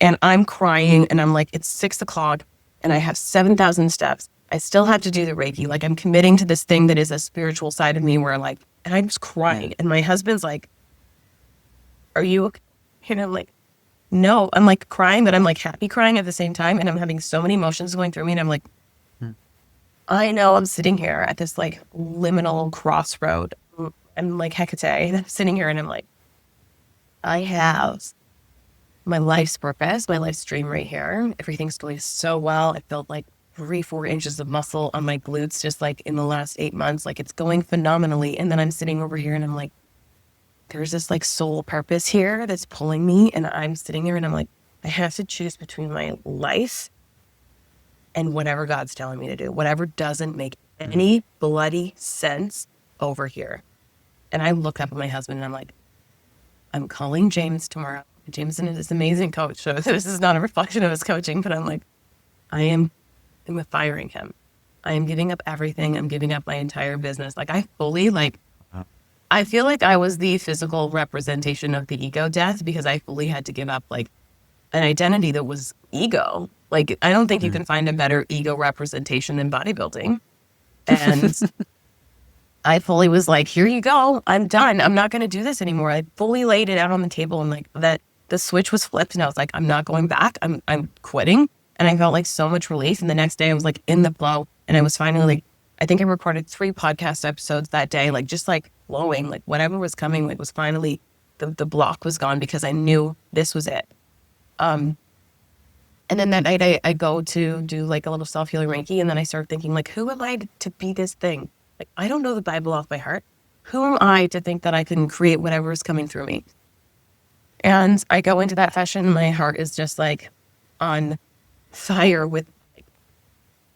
A: And I'm crying and I'm like, it's 6:00 and I have 7,000 steps. I still have to do the Reiki. Like I'm committing to this thing that is a spiritual side of me where like, and I'm just crying. And my husband's like, are you okay? And I'm like, no, I'm like crying, but I'm like happy crying at the same time. And I'm having so many emotions going through me. And I'm like, I know I'm sitting here at this like liminal crossroad. I'm like Hecate, and I'm sitting here and I'm like, I have my life's purpose, my life's dream right here. Everything's going so well. I felt like 3-4 inches of muscle on my glutes just like in the last 8 months. Like it's going phenomenally. And then I'm sitting over here and I'm like, there's this like soul purpose here that's pulling me. And I'm sitting there and I'm like, I have to choose between my life and whatever God's telling me to do, whatever doesn't make any bloody sense over here. And I look up at my husband and I'm like, I'm calling James tomorrow. James is this amazing coach. So this is not a reflection of his coaching, but I'm like, I'm firing him. I am giving up everything. I'm giving up my entire business. Like I fully I feel like I was the physical representation of the ego death because I fully had to give up like an identity that was ego. Like, I don't think you can find a better ego representation than bodybuilding. And I fully was like, here you go. I'm done. I'm not going to do this anymore. I fully laid it out on the table and like that the switch was flipped and I was like, I'm not going back. I'm quitting. And I felt like so much relief. And the next day I was like in the flow and I was finally like, I think I recorded 3 podcast episodes that day, like just like flowing, like whatever was coming, like was finally, the block was gone because I knew this was it. And then that night I go to do like a little self-healing Reiki. And then I start thinking like, who am I to be this thing? Like, I don't know the Bible off by heart. Who am I to think that I can create whatever is coming through me? And I go into that session. My heart is just like on fire with like,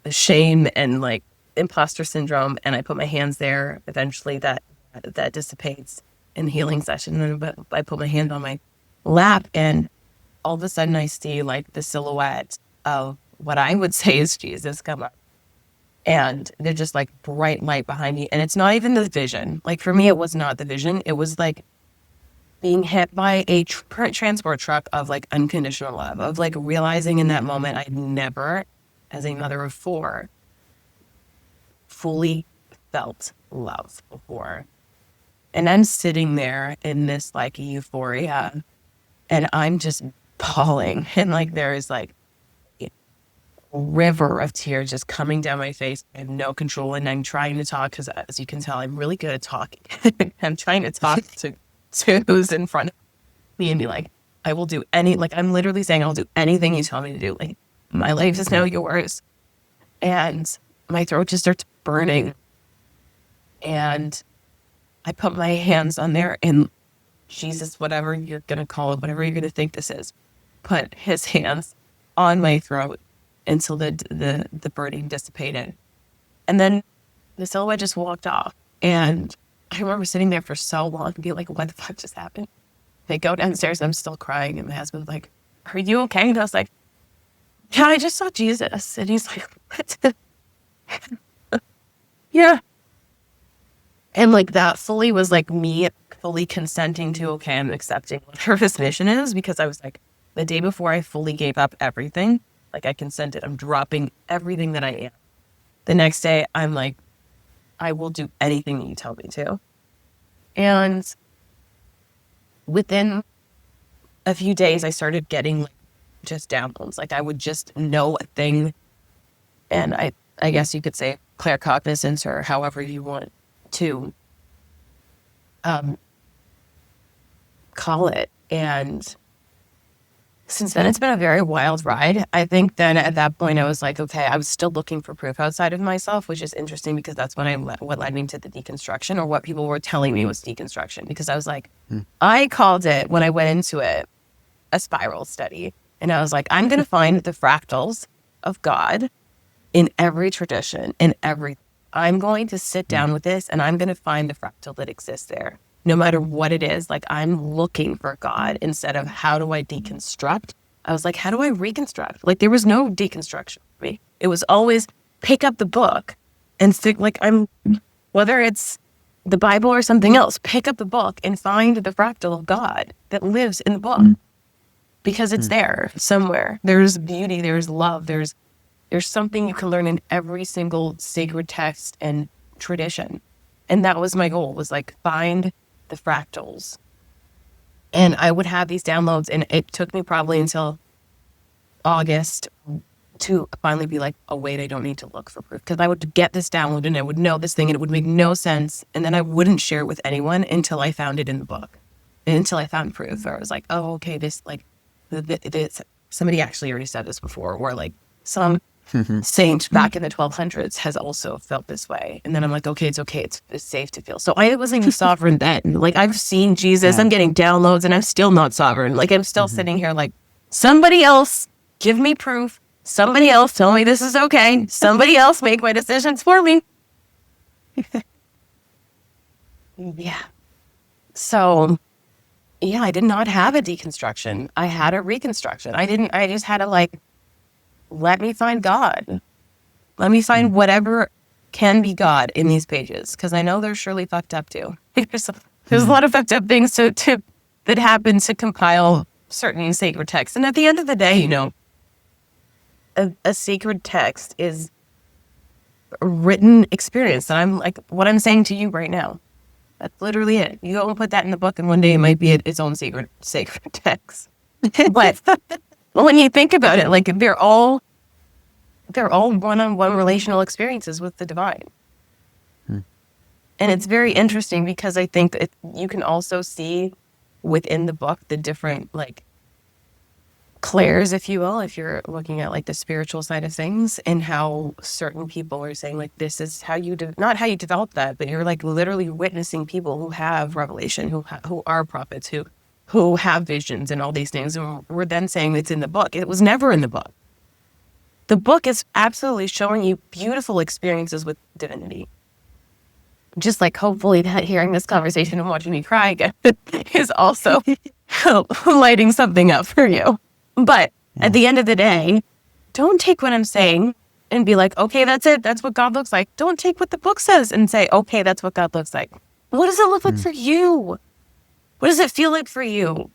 A: the shame and like imposter syndrome. And I put my hands there. Eventually that dissipates in the healing session. And I put my hand on my lap and all of a sudden I see like the silhouette of what I would say is Jesus come up. And they're just like bright light behind me. And it's not even the vision. Like for me, it was not the vision. It was like being hit by a transport truck of like unconditional love, of like realizing in that moment I'd never, as a mother of 4, fully felt love before. And I'm sitting there in this like euphoria, and I'm just bawling, and like there is like a river of tears just coming down my face. I have no control, and I'm trying to talk because, as you can tell, I'm really good at talking. I'm trying to talk to who's in front of me and be like, I will do like I'm literally saying I'll do anything you tell me to do. Like my life is now yours. And my throat just starts burning. And I put my hands on there, and Jesus, whatever you're going to call it, whatever you're going to think this is, put his hands on my throat until the burning dissipated. And then the silhouette just walked off. And I remember sitting there for so long and being like, what the fuck just happened? They go downstairs and I'm still crying. And my husband's like, are you okay? And I was like, yeah, I just saw Jesus. And he's like, what? Yeah. And like that fully was like me fully consenting to, okay, I'm accepting whatever this mission is, because I was like, the day before I fully gave up everything, like I consented, I'm dropping everything that I am. The next day, I'm like, I will do anything that you tell me to. And within a few days, I started getting like just downloads. Like I would just know a thing. And I guess you could say claircognizance, or however you want to call it. And since then, it's been a very wild ride. I think then at that point, I was like, okay, I was still looking for proof outside of myself, which is interesting because that's what led me to the deconstruction, or what people were telling me was deconstruction. Because I was like, I called it, when I went into it, a spiral study. And I was like, I'm going to find the fractals of God in every tradition, in every. I'm going to sit down with this, and I'm going to find the fractal that exists there. No matter what it is, like I'm looking for God instead of how do I deconstruct. I was like, how do I reconstruct? Like there was no deconstruction for me. It was always pick up the book and stick, like whether it's the Bible or something else, pick up the book and find the fractal of God that lives in the book, because it's there somewhere. There's beauty, there's love, there's something you can learn in every single sacred text and tradition. And that was my goal, was like find the fractals. And I would have these downloads, and it took me probably until August to finally be like, oh wait, I don't need to look for proof. Because I would get this download and I would know this thing and it would make no sense. And then I wouldn't share it with anyone until I found it in the book. And until I found proof, where I was like, oh, okay, this like, this, somebody actually already said this before, or like some saint back in the 1200s has also felt this way. And then I'm like, okay, it's safe to feel. So I wasn't even sovereign then. Like I've seen Jesus, I'm getting downloads, and I'm still not sovereign. Like I'm still sitting here like, somebody else give me proof. Somebody else tell me this is okay. Somebody else make my decisions for me. Yeah. So yeah, I did not have a deconstruction. I had a reconstruction. I just had to like, let me find God. Let me find whatever can be God in these pages, because I know they're surely fucked up too. There's a lot of fucked up things that happen to compile certain sacred texts. And at the end of the day, you know, a sacred text is a written experience. And I'm like, what I'm saying to you right now, that's literally it. You go and put that in the book, and one day it might be its own sacred text. But when you think about it, like they're all one-on-one relational experiences with the divine. And it's very interesting because I think that you can also see within the book the different like clairs, if you will, if you're looking at like the spiritual side of things, and how certain people are saying like, this is how you not how you develop that, but you're like literally witnessing people who have revelation, who are prophets, who have visions and all these things. And we're then saying it's in the book. It was never in the book. The book is absolutely showing you beautiful experiences with divinity. Just like hopefully that hearing this conversation and watching me cry again is also lighting something up for you. But at the end of the day, don't take what I'm saying and be like, okay, that's it. That's what God looks like. Don't take what the book says and say, okay, that's what God looks like. What does it look like for you? What does it feel like for you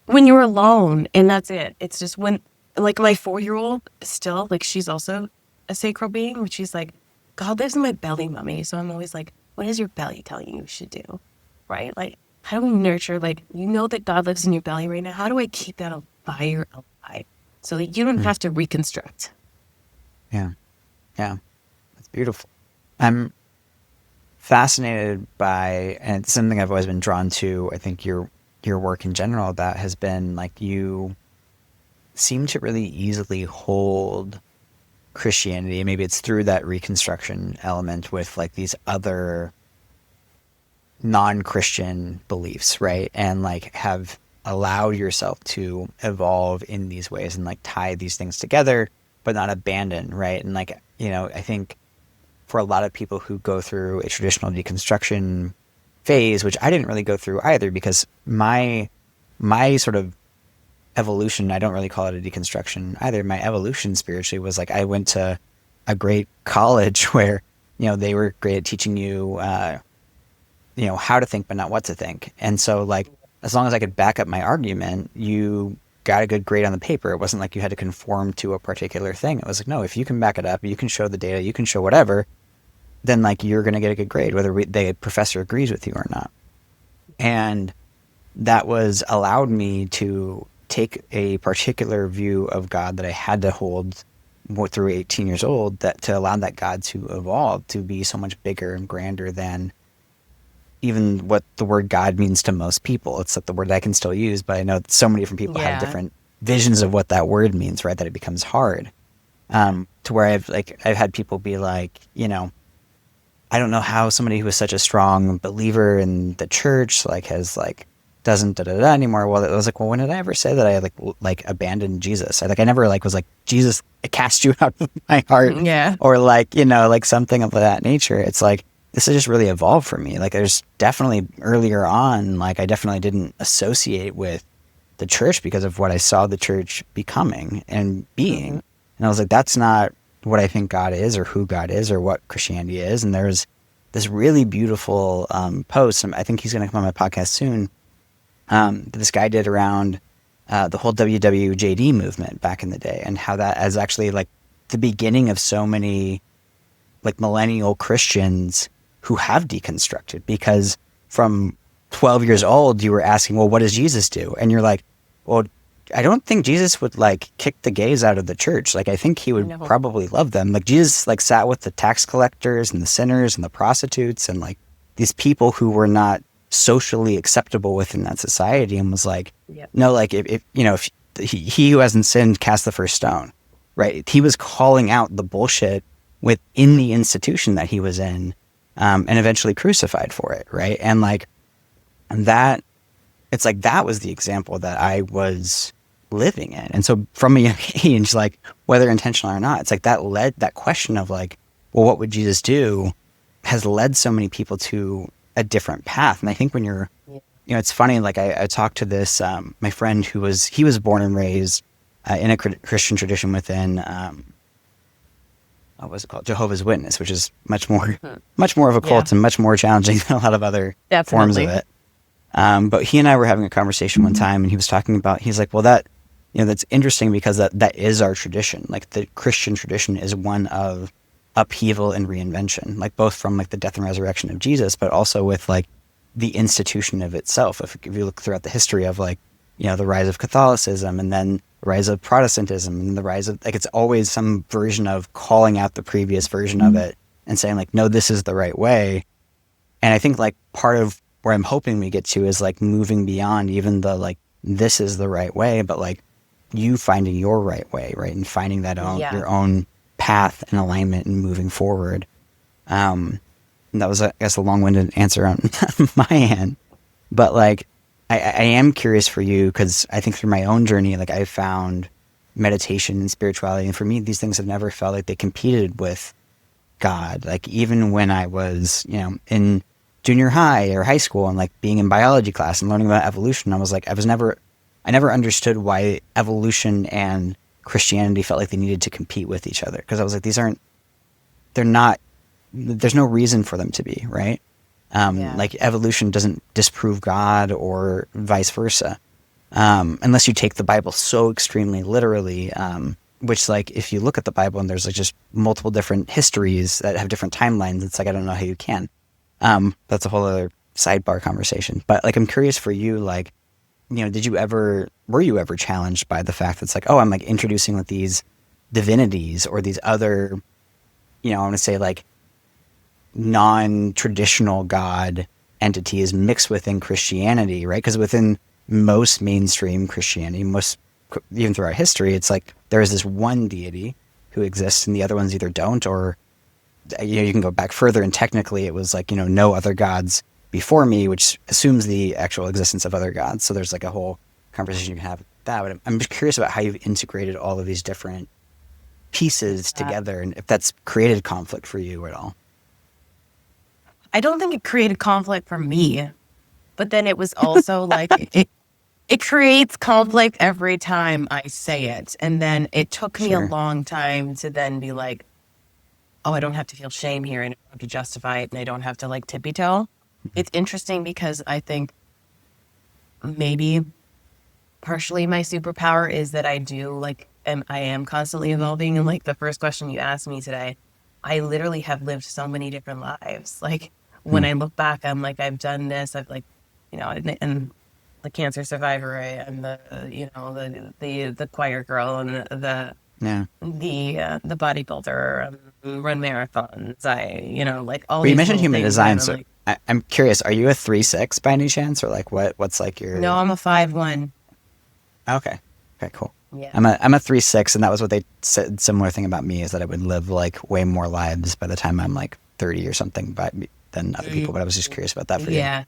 A: when you're alone? And that's it. It's just when, like, my 4-year-old still, like, she's also a sacral being, but she's like, God lives in my belly, mommy. So I'm always like, what is your belly telling you should do? Right? Like, how do we nurture, like, you know that God lives in your belly right now. How do I keep that fire alive so that you don't have to reconstruct?
B: Yeah. Yeah. That's beautiful. I'm fascinated by, and it's something I've always been drawn to, I think your work in general, that has been like, you seem to really easily hold Christianity. Maybe it's through that reconstruction element with like these other non-Christian beliefs, right? And like have allowed yourself to evolve in these ways and like tie these things together, but not abandon, right? And like, I think for a lot of people who go through a traditional deconstruction phase, which I didn't really go through either, because my sort of evolution, I don't really call it a deconstruction either. My evolution spiritually was like, I went to a great college where, they were great at teaching you, how to think, but not what to think. And so like, as long as I could back up my argument, you got a good grade on the paper. It wasn't like you had to conform to a particular thing. It was like, no, if you can back it up, you can show the data, you can show whatever, then like you're going to get a good grade, whether the professor agrees with you or not. And that was allowed me to take a particular view of God that I had to hold through 18 years old, that to allow that God to evolve to be so much bigger and grander than even what the word God means to most people. It's like the word I can still use, but I know that so many different people have different visions of what that word means, right? That it becomes hard. To where I've had people be like, I don't know how somebody who is such a strong believer in the church has doesn't anymore. Well, I was like, well, when did I ever say that I like abandoned Jesus? I never was like, Jesus, I cast you out of my heart.
A: Yeah.
B: Or like something of that nature. It's like, this has just really evolved for me. Like there's definitely earlier on, I definitely didn't associate with the church because of what I saw the church becoming and being. Mm-hmm. And I was like, that's not what I think God is or who God is or what Christianity is. And there's this really beautiful post. I think he's going to come on my podcast soon. That this guy did around the whole WWJD movement back in the day, and how that is actually the beginning of so many millennial Christians who have deconstructed, because from 12 years old, you were asking, well, what does Jesus do? And you're like, well, I don't think Jesus would kick the gays out of the church. I think he would probably love them. Jesus sat with the tax collectors and the sinners and the prostitutes and these people who were not socially acceptable within that society, and was no, if he who hasn't sinned cast the first stone, right? He was calling out the bullshit within the institution that he was in, and eventually crucified for it, right? And that, it's that was the example that I was living in. And so from a young age, whether intentional or not, it's that question of well, what would Jesus do, has led so many people to a different path. And I think when you're, it's funny, I talked to this, my friend he was born and raised in a Christian tradition within, what was it called? Jehovah's Witness, which is much more of a cult and much more challenging than a lot of other forms of it. But he and I were having a conversation one time, and he was talking about, he's like, well, that, that's interesting because that is our tradition. The Christian tradition is one of upheaval and reinvention, both from the death and resurrection of Jesus, but also with the institution of itself. If you look throughout the history of the rise of Catholicism, and then the rise of Protestantism, and the rise of it's always some version of calling out the previous version of it and saying no, this is the right way. And I think part of where I'm hoping we get to is moving beyond even the this is the right way, but you finding your right way, right, and finding that your own path and alignment and moving forward. And that was, I guess, a long-winded answer on my end. But I am curious for you, because I think through my own journey, I found meditation and spirituality, and for me, these things have never felt like they competed with God. Even when I was, in junior high or high school and being in biology class and learning about evolution, I was never I never understood why evolution and Christianity felt like they needed to compete with each other. Because I was like, they're not, there's no reason for them to be, right?
A: Yeah.
B: Like evolution doesn't disprove God or vice versa. Unless you take the Bible so extremely literally, which like if you look at the Bible and there's like just multiple different histories that have different timelines, it's like I don't know how you can. That's a whole other sidebar conversation. But like I'm curious for you, like, were you ever challenged by the fact that it's like, oh, I'm like introducing like these divinities or these other, I want to say like non-traditional God entities mixed within Christianity, right? Because within most mainstream Christianity, even throughout history, it's like there is this one deity who exists and the other ones either don't, or you can go back further and technically it was like, no other gods before me, which assumes the actual existence of other gods. So there's like a whole conversation you can have with that. But I'm just curious about how you've integrated all of these different pieces together and if that's created conflict for you at all.
A: I don't think it created conflict for me, but then it was also like it creates conflict every time I say it. And then it took me a
B: Sure.
A: long time to then be like, oh, I don't have to feel shame here and I don't have to justify it and I don't have to like tippy toe. It's interesting because I think maybe partially my superpower is that I do like, I am constantly evolving. And like the first question you asked me today, I literally have lived so many different lives. Like when
B: Hmm.
A: I look back, I'm like, I've done this. I've like, and the cancer survivor, and the choir girl, and
B: Yeah.
A: the bodybuilder, run marathons. Like all
B: Well, you
A: these
B: mentioned
A: little
B: human
A: things that
B: design,
A: I'm
B: so
A: like,
B: I'm curious. Are you a 3'6" by any chance, or like what's like
A: no,
B: your?
A: I'm a 5'1".
B: Okay, okay, cool.
A: Yeah.
B: I'm a 3'6", and that was what they said. Similar thing about me is that I would live like way more lives by the time I'm like 30 or something, than other people. But I was just curious about that for you.
A: Yeah.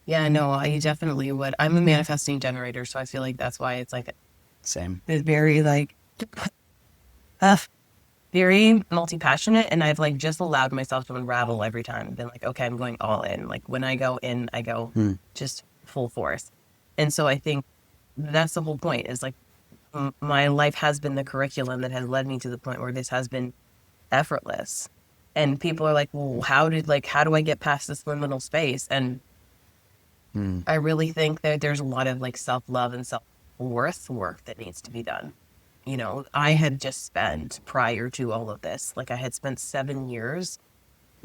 A: Yeah, no, I definitely would. I'm a manifesting generator, so I feel like that's why it's like
B: Same.
A: it's very like uh, very multi-passionate, and I've like just allowed myself to unravel every time. I've been like, okay, I'm going all in. Like when I go in, I go
B: Hmm.
A: just full force. And so I think that's the whole point is like my life has been the curriculum that has led me to the point where this has been effortless. And people are like, well, how do I get past this liminal space? And
B: Hmm.
A: I really think that there's a lot of like self-love and self-worth work that needs to be done. I had just spent prior to all of this, like I had spent 7 years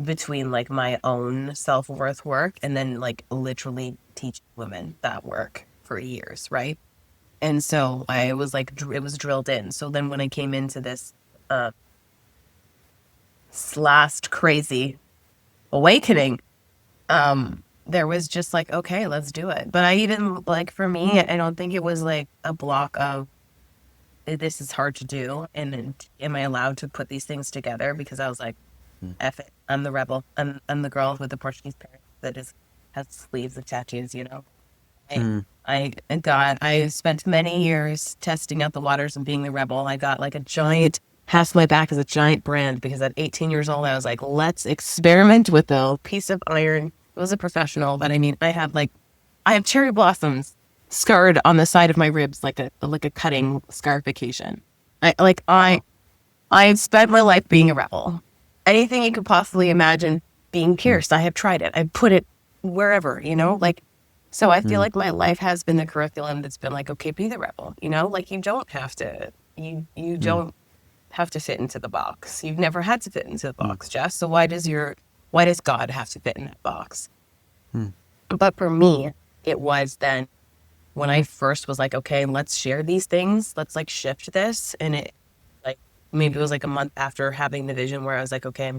A: between like my own self-worth work and then like literally teaching women that work for years, right? And so I was like, it was drilled in. So then when I came into this uh, last crazy awakening, there was just like, okay, let's do it. But I even like for me, I don't think it was like a block of this is hard to do, and am I allowed to put these things together? Because I was like,
B: Hmm.
A: F it, I'm the rebel. I'm the girl with the Portuguese parents that has sleeves of tattoos.
B: Hmm.
A: I spent many years testing out the waters and being the rebel. I got like a giant, half my back is a giant brand because at 18 years old, I was like, let's experiment with a piece of iron. It was a professional, but I mean, I have cherry blossoms scarred on the side of my ribs like a cutting scarification. I spent my life being a rebel. Anything you could possibly imagine being
B: Hmm.
A: pierced, I have tried it. I've put it wherever, like so I feel
B: Hmm.
A: like my life has been the curriculum that's been like, okay, be the rebel, like you don't have to you
B: Hmm.
A: don't have to fit into the box. You've never had to fit into the
B: Hmm.
A: box, Jess. So why does God have to fit in that box?
B: Hmm.
A: But for me, it was then when I first was like, okay, let's share these things. Let's like shift this. And it like maybe it was like a month after having the vision where I was like, okay,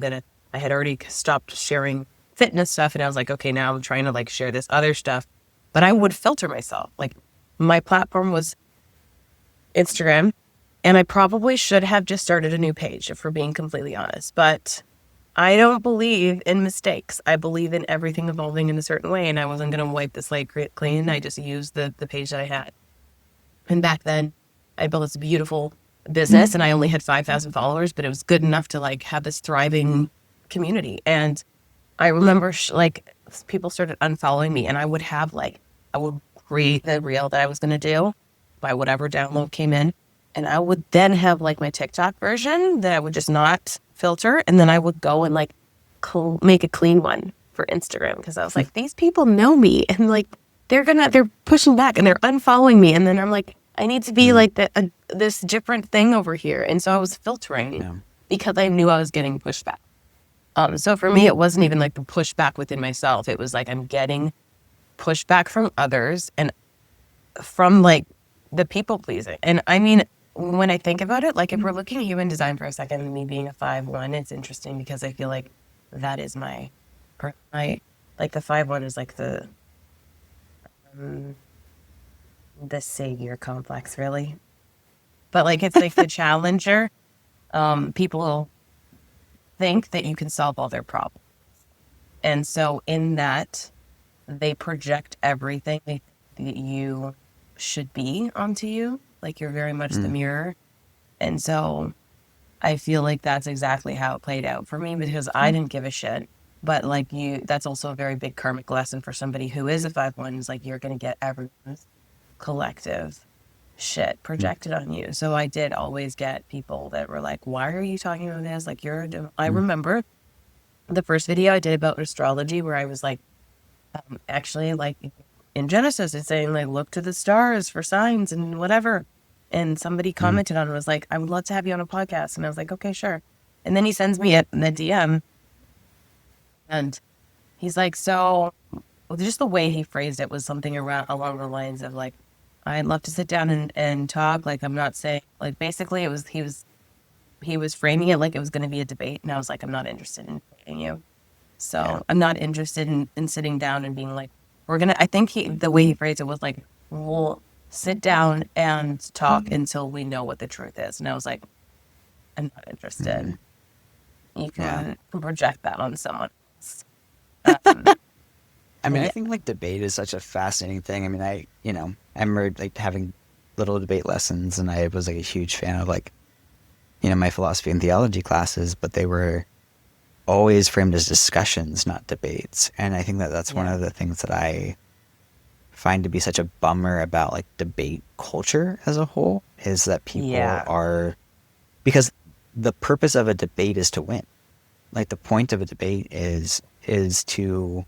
A: I had already stopped sharing fitness stuff. And I was like, okay, now I'm trying to like share this other stuff. But I would filter myself. Like my platform was Instagram. And I probably should have just started a new page if we're being completely honest. But I don't believe in mistakes. I believe in everything evolving in a certain way. And I wasn't going to wipe the slate clean. I just used the page that I had. And back then, I built this beautiful business and I only had 5,000 followers, but it was good enough to like have this thriving community. And I remember like people started unfollowing me and I would create the reel that I was going to do by whatever download came in. And I would then have like my TikTok version that I would just not filter. And then I would go and like make a clean one for Instagram because I was like, these people know me and like they're pushing back and they're unfollowing me. And then I'm like, I need to be like this different thing over here. And so I was filtering because I knew I was getting pushback. So for me, it wasn't even like the pushback within myself. It was like I'm getting pushback from others and from like the people pleasing. And I mean, when I think about it, like if we're looking at human design for a second, and me being a 5/1, it's interesting because I feel like that is my like the 5/1 is like the savior complex, really. But like it's like the challenger. People think that you can solve all their problems. And so in that, they project everything that you should be onto you. Like you're very much the mirror. And so I feel like that's exactly how it played out for me because I didn't give a shit. But like that's also a very big karmic lesson for somebody who is a 5/1 is like you're going to get everyone's collective shit projected on you. So I did always get people that were like, why are you talking about this? Like I remember the first video I did about astrology where I was like, actually like in Genesis, it's saying like, look to the stars for signs and whatever. And somebody commented on it was like, I would love to have you on a podcast. And I was like, okay, sure. And then he sends me a DM and he's like, so just the way he phrased it was something along the lines of like, I'd love to sit down and talk. Like, I'm not saying like, basically it was, he was framing it like it was going to be a debate. And I was like, I'm not interested in debating you. So I'm not interested in sitting down and being like, I think the way he phrased it was like, we'll sit down and talk until we know what the truth is. And I was like, I'm not interested. You can project that on someone else.
B: I mean, I think like debate is such a fascinating thing. I mean, I remember like having little debate lessons and I was like a huge fan of like, my philosophy and theology classes, but they were always framed as discussions, not debates. And I think that that's one of the things that I find to be such a bummer about like debate culture as a whole is that people are, because the purpose of a debate is to win. Like the point of a debate is to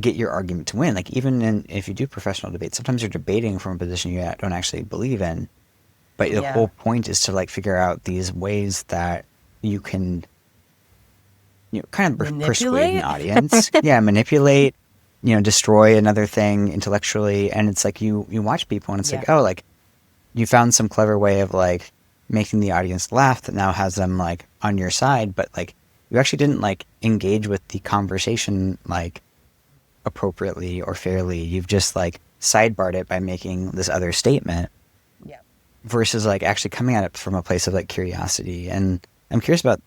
B: get your argument to win. Like even if you do professional debates, sometimes you're debating from a position you don't actually believe in. But the whole point is to like figure out these ways that you can, kind of persuade an audience. Manipulate, destroy another thing intellectually. And it's like you watch people and it's like, oh, like you found some clever way of like making the audience laugh that now has them like on your side. But like you actually didn't like engage with the conversation like appropriately or fairly. You've just like sidebarred it by making this other statement. Versus like actually coming at it from a place of like curiosity. And I'm curious about,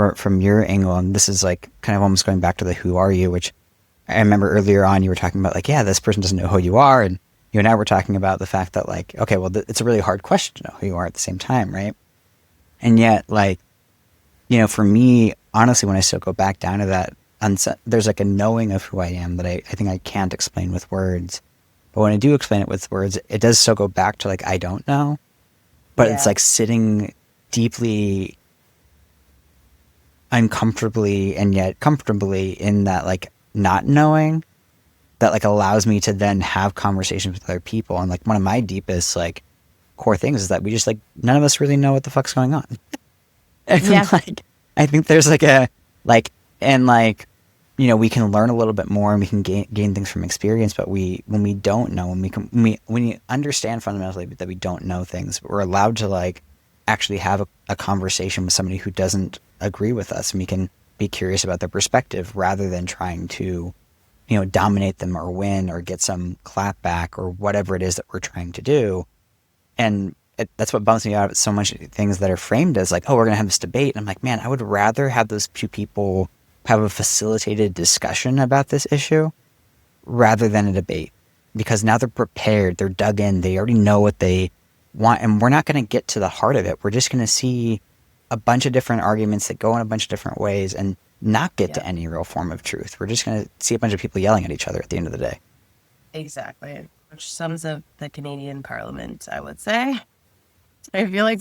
B: from your angle, and this is like kind of almost going back to the who are you, which I remember earlier on you were talking about like, this person doesn't know who you are. And you and I were talking about the fact that like, okay, well, it's a really hard question to know who you are at the same time, right? And yet like, for me, honestly, when I still go back down to that, there's like a knowing of who I am that I think I can't explain with words. But when I do explain it with words, it does still go back to like, I don't know. But it's like sitting deeply uncomfortably and yet comfortably in that like not knowing that like allows me to then have conversations with other people. And like one of my deepest like core things is that we just like, none of us really know what the fuck's going on. And like, I think there's like we can learn a little bit more and we can gain things from experience, but when we don't know, when we understand fundamentally that we don't know things, but we're allowed to like actually have a conversation with somebody who doesn't agree with us, and we can be curious about their perspective rather than trying to, dominate them or win or get some clap back or whatever it is that we're trying to do. And that's what bums me out of so much things that are framed as like, oh, we're going to have this debate. And I'm like, man, I would rather have those two people have a facilitated discussion about this issue rather than a debate, because now they're prepared, they're dug in, they already know what they want, and we're not going to get to the heart of it. We're just going to see a bunch of different arguments that go in a bunch of different ways and not get to any real form of truth. We're just going to see a bunch of people yelling at each other at the end of the day.
A: Exactly. which sums up the Canadian Parliament, I would say. I feel like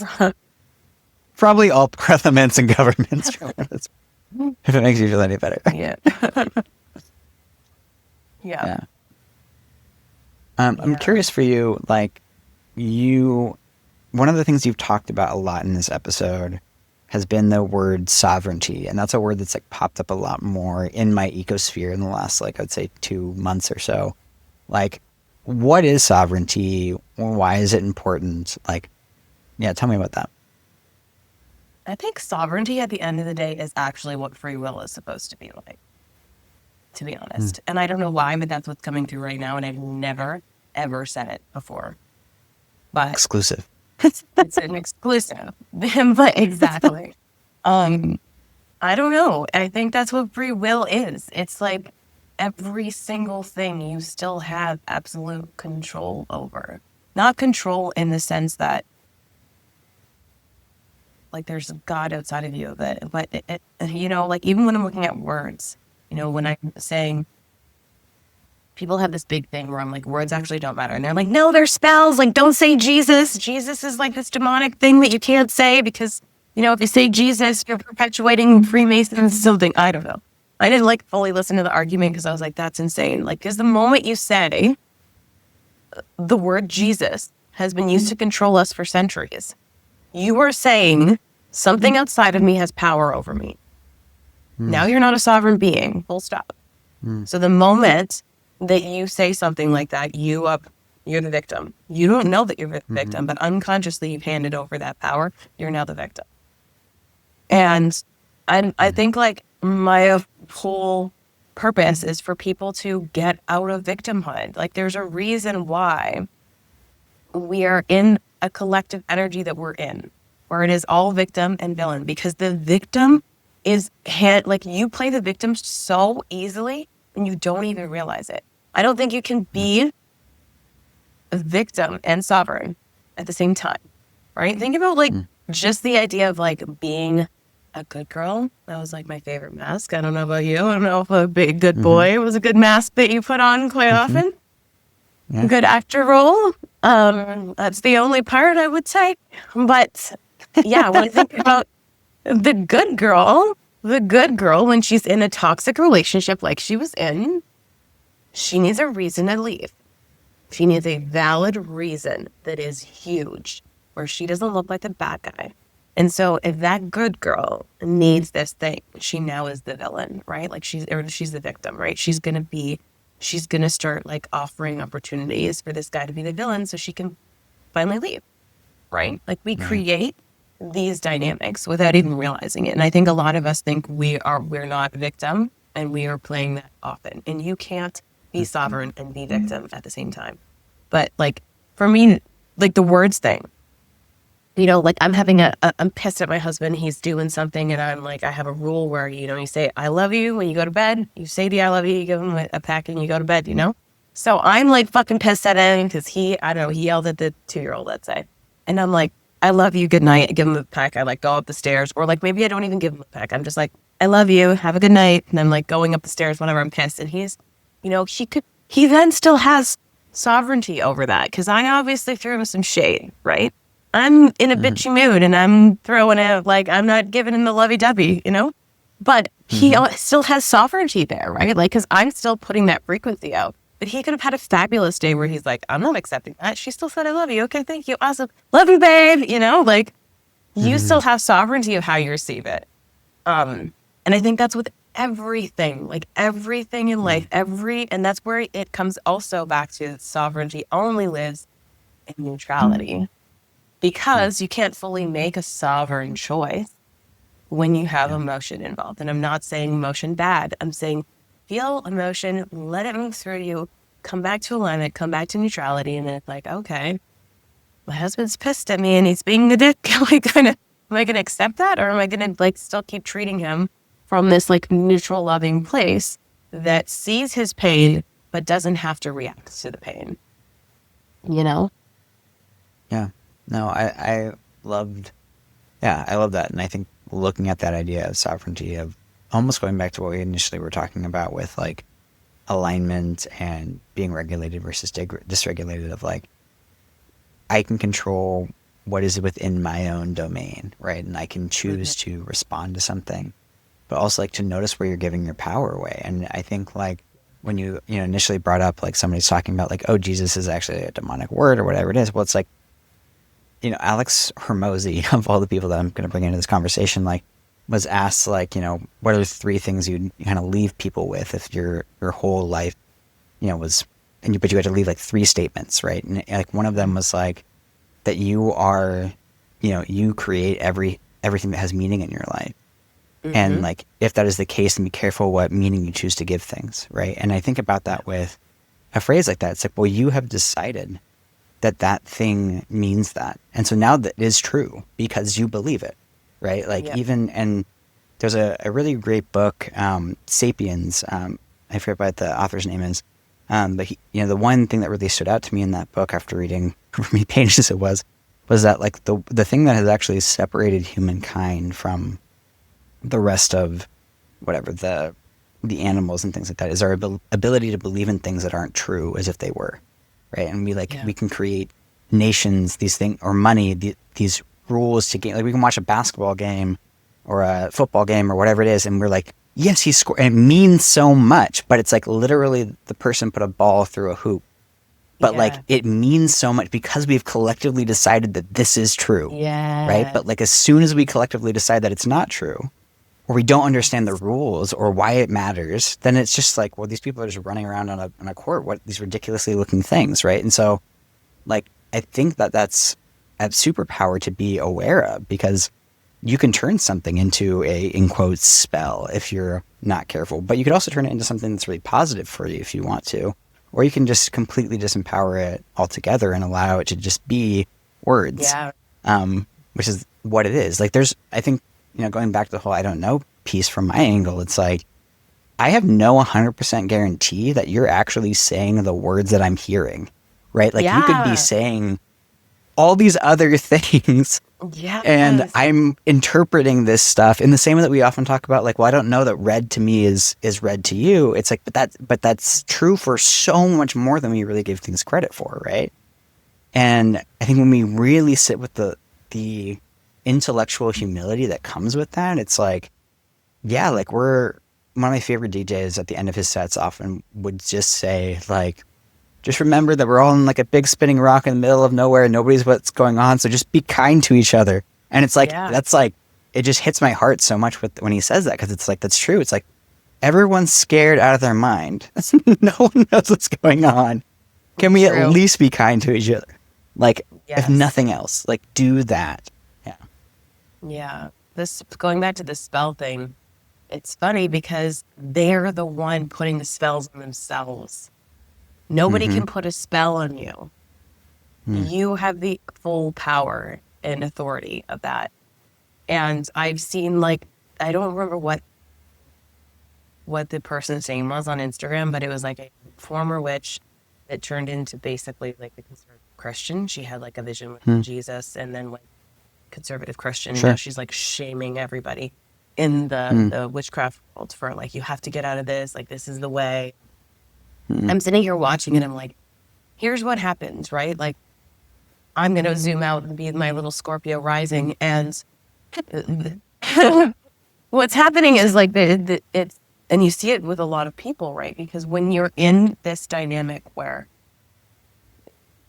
B: Probably all parliaments and governments. If it makes you feel any better.
A: yeah. Yeah.
B: Yeah. I'm curious for you, like, one of the things you've talked about a lot in this episode has been the word sovereignty. And that's a word that's like popped up a lot more in my ecosphere in the last, like, I'd say 2 months or so. Like, what is sovereignty? Why is it important? Like, yeah, tell me about that.
A: I think sovereignty at the end of the day is actually what free will is supposed to be like, to be honest. And I don't know why, but that's what's coming through right now. And I've never, ever said it before. But
B: Exclusive.
A: it's an exclusive. But exactly. I don't know. I think that's what free will is. It's like every single thing you still have absolute control over. Not control in the sense that like there's a God outside of you, but you know, like even when I'm looking at words, you know, when I'm saying, people have this big thing where I'm like, words actually don't matter. And they're like, no, they're spells. Like, don't say Jesus. Jesus is like this demonic thing that you can't say because, you know, if you say Jesus, you're perpetuating Freemasons, something. I don't know. I didn't like fully listen to the argument because I was like, that's insane. Like, because the moment you say the word Jesus has been used to control us for centuries, you are saying something outside of me has power over me. Now you're not a sovereign being, full stop. So the moment that you say something like that, you're the victim. You don't know that you're the victim, but unconsciously you've handed over that power. You're now the victim. And I think like my whole purpose is for people to get out of victimhood. Like there's a reason why we are in a collective energy that we're in, where it is all victim and villain, because the victim is like you play the victim so easily and you don't even realize it. I don't think you can be a victim and sovereign at the same time, right? Think about like just the idea of like being a good girl. That was like my favorite mask. I don't know about you. I don't know if a big good boy was a good mask that you put on quite often. Yeah. Good actor role. That's the only part I would say. But yeah, when I think about the good girl, when she's in a toxic relationship like she was in, she needs a reason to leave. She needs a valid reason that is huge, where she doesn't look like the bad guy. And so if that good girl needs this thing, she now is the villain, right? Like she's the victim, right? She's going to start like offering opportunities for this guy to be the villain so she can finally leave, right? Like we create these dynamics without even realizing it. And I think a lot of us think we're not victim and we are playing that often. And you can't be sovereign and be victim at the same time. But like for me, like the words thing, you know, like I'm pissed at my husband. He's doing something and I'm like, I have a rule where, you know, you say, I love you when you go to bed. You say the I love you, you give him a peck and you go to bed, you know? So I'm like fucking pissed at him because he yelled at the 2-year-old, let's say. And I'm like, I love you, good night. I give him a peck. I like go up the stairs, or like maybe I don't even give him a peck. I'm just like, I love you, have a good night. And I'm like going up the stairs whenever I'm pissed. And he's, you know, he then still has sovereignty over that because I obviously threw him some shade, right? I'm in a bitchy mood and I'm throwing out, like, I'm not giving him the lovey-dovey, you know? But he still has sovereignty there, right? Like, because I'm still putting that frequency out. But he could have had a fabulous day where he's like, I'm not accepting that. She still said, I love you. Okay, thank you. Awesome. Love you, babe. You know, like, you still have sovereignty of how you receive it. And I think that's with everything, like everything in life, and that's where it comes also back to sovereignty only lives in neutrality. Because you can't fully make a sovereign choice when you have emotion involved. And I'm not saying emotion bad. I'm saying feel emotion, let it move through you, come back to alignment, come back to neutrality. And then it's like, okay, my husband's pissed at me and he's being a dick. Am I going to accept that? Or am I going to like still keep treating him from this like neutral, loving place that sees his pain, but doesn't have to react to the pain? You know?
B: Yeah. No, I love that. And I think looking at that idea of sovereignty, of almost going back to what we initially were talking about with like alignment and being regulated versus dysregulated of like, I can control what is within my own domain, right? And I can choose to respond to something, but also like to notice where you're giving your power away. And I think like when you know, initially brought up like somebody's talking about like, oh, Jesus is actually a demonic word or whatever it is. Well, it's like, you know, Alex Hermosi, of all the people that I'm going to bring into this conversation, like was asked like, you know, what are the three things you'd kind of leave people with if your whole life, you know, was, but you had to leave like three statements, right? And like one of them was like that you are, you know, you create everything that has meaning in your life. And like, if that is the case, then be careful what meaning you choose to give things, right? And I think about that with a phrase like that. It's like, well, you have decided that that thing means that. And so now that is true because you believe it, right? Like even, and there's a really great book, Sapiens. I forget what the author's name is. But he, you know, the one thing that really stood out to me in that book after reading how many pages it was that like the thing that has actually separated humankind from the rest of whatever the animals and things like that is our ability to believe in things that aren't true as if they were, right? And we can create nations, these things, or money, these rules to game. Like we can watch a basketball game or a football game or whatever it is, and we're like, yes, he scored. And it means so much, but it's like literally the person put a ball through a hoop. But like it means so much because we've collectively decided that this is true, right? But like as soon as we collectively decide that it's not true, or we don't understand the rules or why it matters, then it's just like, well, these people are just running around on a court, what these ridiculously looking things, right? And so, like, I think that that's a superpower to be aware of because you can turn something into a, in quotes, spell if you're not careful. But you could also turn it into something that's really positive for you if you want to. Or you can just completely disempower it altogether and allow it to just be words, which is what it is. Like there's, I think, you know, going back to the whole I don't know piece from my angle, it's like, I have no 100% guarantee that you're actually saying the words that I'm hearing, right? Like you could be saying all these other things and I'm interpreting this stuff in the same way that we often talk about, like, well, I don't know that red to me is red to you. It's like, but that's true for so much more than we really give things credit for, right? And I think when we really sit with the intellectual humility that comes with that, it's like, yeah, like one of my favorite DJs at the end of his sets often would just say like, just remember that we're all in like a big spinning rock in the middle of nowhere and nobody's what's going on. So just be kind to each other. And it's like, that's like, it just hits my heart so much when he says that. Cause it's like, that's true. It's like everyone's scared out of their mind. No one knows what's going on. Can we at least be kind to each other? Like if nothing else, like do that.
A: Yeah. This going back to the spell thing, it's funny because they're the one putting the spells on themselves. Nobody can put a spell on you. You have the full power and authority of that. And I've seen like, I don't remember what the person's name was on Instagram, but it was like a former witch that turned into basically like the conservative Christian. She had like a vision with Jesus and then went conservative Christian. Now she's like shaming everybody in the witchcraft world for like, you have to get out of this. Like, this is the way. I'm sitting here watching and I'm like, here's what happens, right? Like, I'm going to zoom out and be my little Scorpio rising. And what's happening is like, it's, and you see it with a lot of people, right? Because when you're in this dynamic where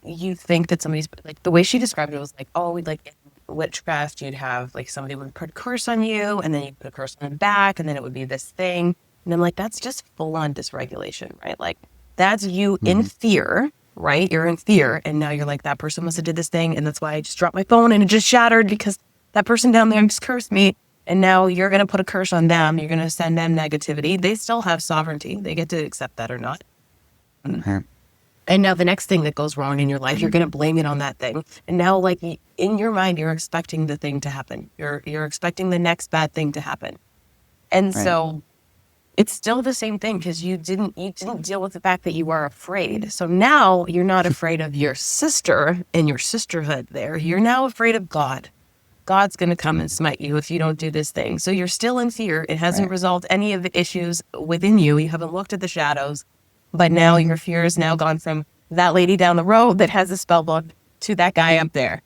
A: you think that somebody's, like, the way she described it was like, oh, we'd like, witchcraft, you'd have like somebody would put a curse on you and then you put a curse on them back and then it would be this thing. And I'm like, that's just full on dysregulation, right? Like that's you in fear, right? You're in fear. And now you're like, that person must have did this thing. And that's why I just dropped my phone and it just shattered because that person down there just cursed me. And now you're going to put a curse on them. You're going to send them negativity. They still have sovereignty. They get to accept that or not. And now the next thing that goes wrong in your life, you're going to blame it on that thing. And now, like, in your mind, you're expecting the thing to happen. You're expecting the next bad thing to happen. And so it's still the same thing because you didn't deal with the fact that you are afraid. So now you're not afraid of your sister and your sisterhood there. You're now afraid of God. God's going to come and smite you if you don't do this thing. So you're still in fear. It hasn't resolved any of the issues within you. You haven't looked at the shadows. But now your fear has now gone from that lady down the road that has a spell book to that guy up there.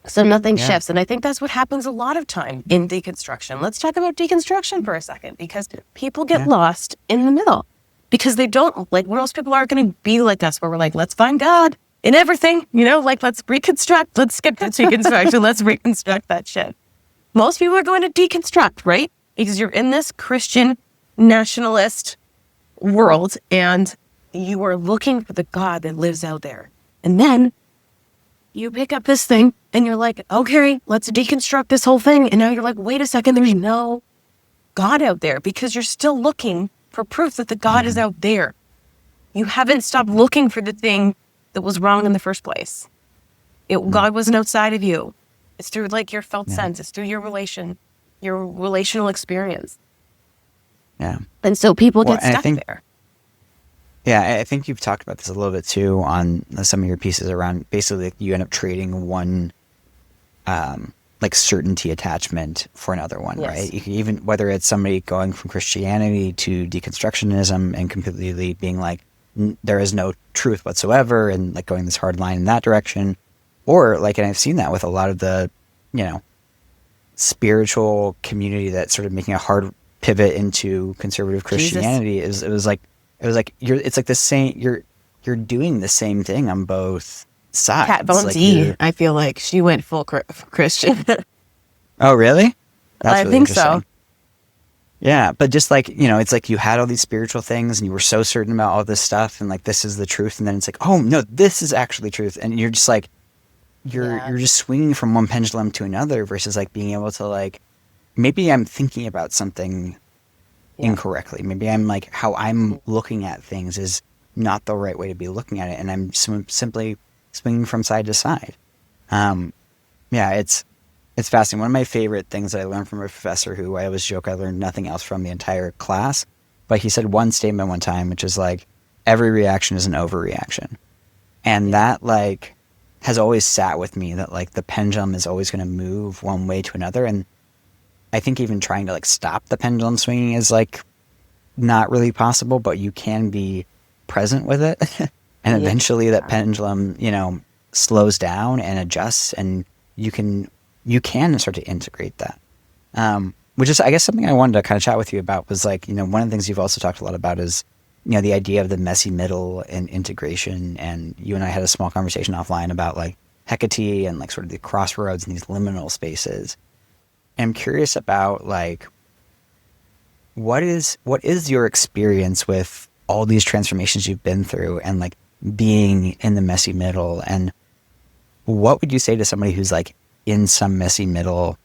A: So nothing shifts. And I think that's what happens a lot of time in deconstruction. Let's talk about deconstruction for a second, because people get lost in the middle because they don't, like, most people aren't going to be like us where we're like, let's find God in everything, like, let's reconstruct, let's skip the deconstruction, let's reconstruct that shit. Most people are going to deconstruct, right? Because you're in this Christian nationalist world and you are looking for the God that lives out there. And then you pick up this thing and you're like, okay, let's deconstruct this whole thing. And now you're like, wait a second, there's no God out there, because you're still looking for proof that the God is out there. You haven't stopped looking for the thing that was wrong in the first place. God wasn't outside of you. It's through like your felt sense. It's through your relational experience.
B: Yeah.
A: And so people get stuck there.
B: Yeah, I think you've talked about this a little bit too on some of your pieces around basically like you end up trading one like certainty attachment for another one, right? You can, even whether it's somebody going from Christianity to deconstructionism and completely being like, there is no truth whatsoever, and like going this hard line in that direction, or like, and I've seen that with a lot of the, spiritual community that's sort of making a hard pivot into conservative Christianity. It was like it's like the same. You're doing the same thing on both sides.
A: Kat Von D, I feel like she went full Christian.
B: Oh, really? That's
A: I
B: really
A: think so.
B: Yeah, but just like, it's like you had all these spiritual things and you were so certain about all this stuff and like this is the truth, and then it's like, oh no, this is actually truth, and you're just like you're just swinging from one pendulum to another versus like being able to like, maybe I'm thinking about something incorrectly. Maybe I'm like, how I'm looking at things is not the right way to be looking at it, and I'm simply swinging from side to side. It's fascinating. One of my favorite things that I learned from a professor who I always joke I learned nothing else from the entire class, but he said one statement one time, which is like, every reaction is an overreaction. And that like has always sat with me, that like the pendulum is always going to move one way to another. And I think even trying to like stop the pendulum swinging is like not really possible, but you can be present with it. And eventually that pendulum, slows down and adjusts, and you can start to integrate that. Which is, I guess, something I wanted to kind of chat with you about was like, one of the things you've also talked a lot about is, the idea of the messy middle and integration. And you and I had a small conversation offline about like Hecate and like sort of the crossroads and these liminal spaces. And I'm curious about like, what is your experience with all these transformations you've been through and like being in the messy middle? And what would you say to somebody who's like in some messy middle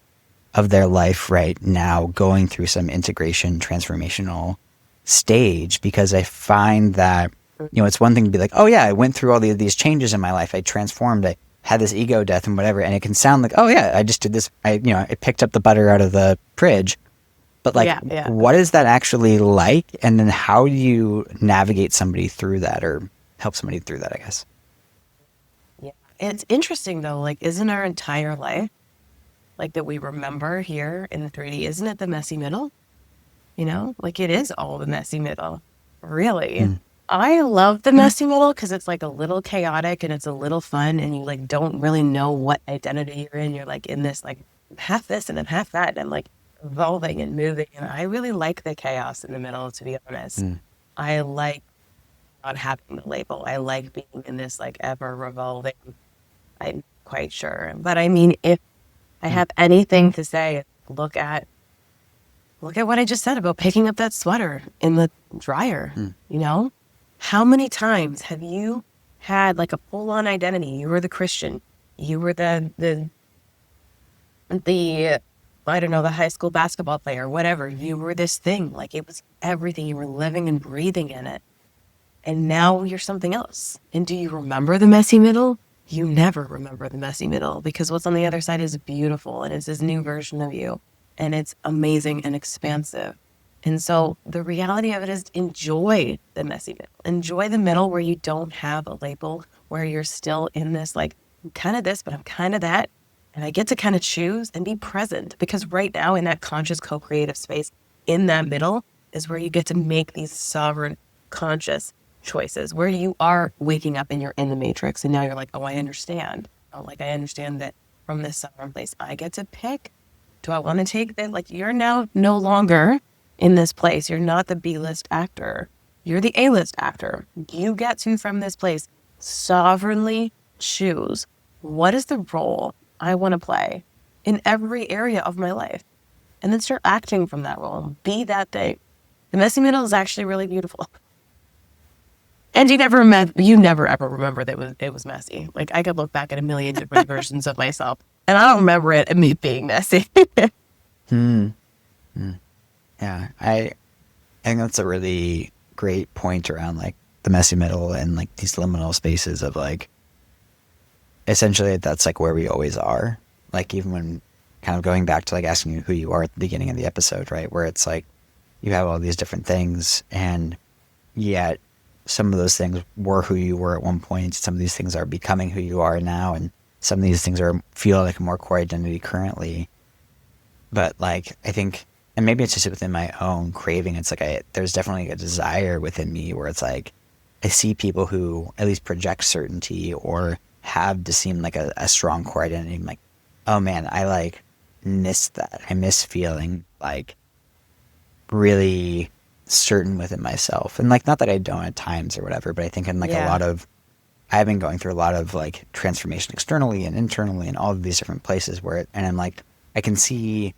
B: of their life right now, going through some integration, transformational stage? Because I find that, it's one thing to be like, oh yeah, I went through all these changes in my life. I transformed. I had this ego death and whatever. And it can sound like, oh yeah, I just did this. I picked up the butter out of the fridge. But like, what is that actually like? And then how do you navigate somebody through that, or help somebody through that, I guess?
A: Yeah. It's interesting though, like, isn't our entire life, like that we remember here in the 3D, isn't it the messy middle? Like it is all the messy middle, really. I love the messy middle because it's like a little chaotic and it's a little fun, and you like don't really know what identity you're in. You're like in this like half this and then half that, and like evolving and moving. And I really like the chaos in the middle, to be honest. I like not having the label. I like being in this like ever revolving. I'm quite sure. But I mean, if I have anything to say, look at what I just said about picking up that sweater in the dryer. How many times have you had like a full-on identity? You were the Christian. You were the I don't know, the high school basketball player, whatever. You were this thing. Like it was everything. You were living and breathing in it. And now you're something else. And do you remember the messy middle? You never remember the messy middle, because what's on the other side is beautiful, and it's this new version of you, and it's amazing and expansive. And so the reality of it is, enjoy the messy middle. Enjoy the middle where you don't have a label, where you're still in this, like, I'm kind of this, but I'm kind of that. And I get to kind of choose and be present, because right now in that conscious co-creative space, in that middle, is where you get to make these sovereign, conscious choices, where you are waking up and you're in the matrix, and now you're like, oh, I understand. Oh, like, I understand that from this sovereign place, I get to pick. Do I want to take that? Like, you're now no longer in this place. You're not the B-list actor. You're the A-list actor. You get to, from this place, sovereignly choose what is the role I want to play in every area of my life, and then start acting from that role. Be that thing. The messy middle is actually really beautiful. And you never ever remember that it was messy. Like, I could look back at a million different versions of myself, and I don't remember it and me being messy.
B: Yeah, I think that's a really great point around like the messy middle and like these liminal spaces of like, essentially that's like where we always are. Like, even when kind of going back to like asking you who you are at the beginning of the episode, right? Where it's like you have all these different things, and yet some of those things were who you were at one point. Some of these things are becoming who you are now, and some of these things feel like a more core identity currently. But like, I think, and maybe it's just within my own craving, it's like there's definitely a desire within me where it's like I see people who at least project certainty or have to seem like a strong core identity. I'm like, oh man, I like miss that. I miss feeling like really certain within myself. And like, not that I don't at times or whatever, but I think in like I've been going through a lot of like transformation externally and internally and all of these different places and I'm like, I can see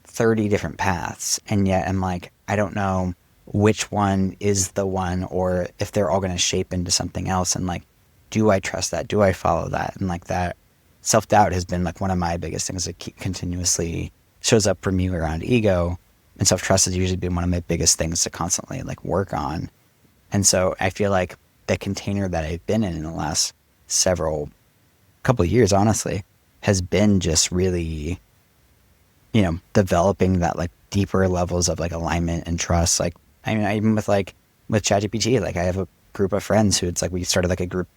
B: 30 different paths, and yet I'm like, I don't know which one is the one, or if they're all going to shape into something else. And like, do I trust that? Do I follow that? And like, that self-doubt has been like one of my biggest things that continuously shows up for me around ego. And self-trust has usually been one of my biggest things to constantly like work on. And so I feel like the container that I've been in the last couple of years, honestly, has been just really, developing that like deeper levels of like alignment and trust. Like, I mean, even with ChatGPT, like I have a group of friends who it's like we started like a group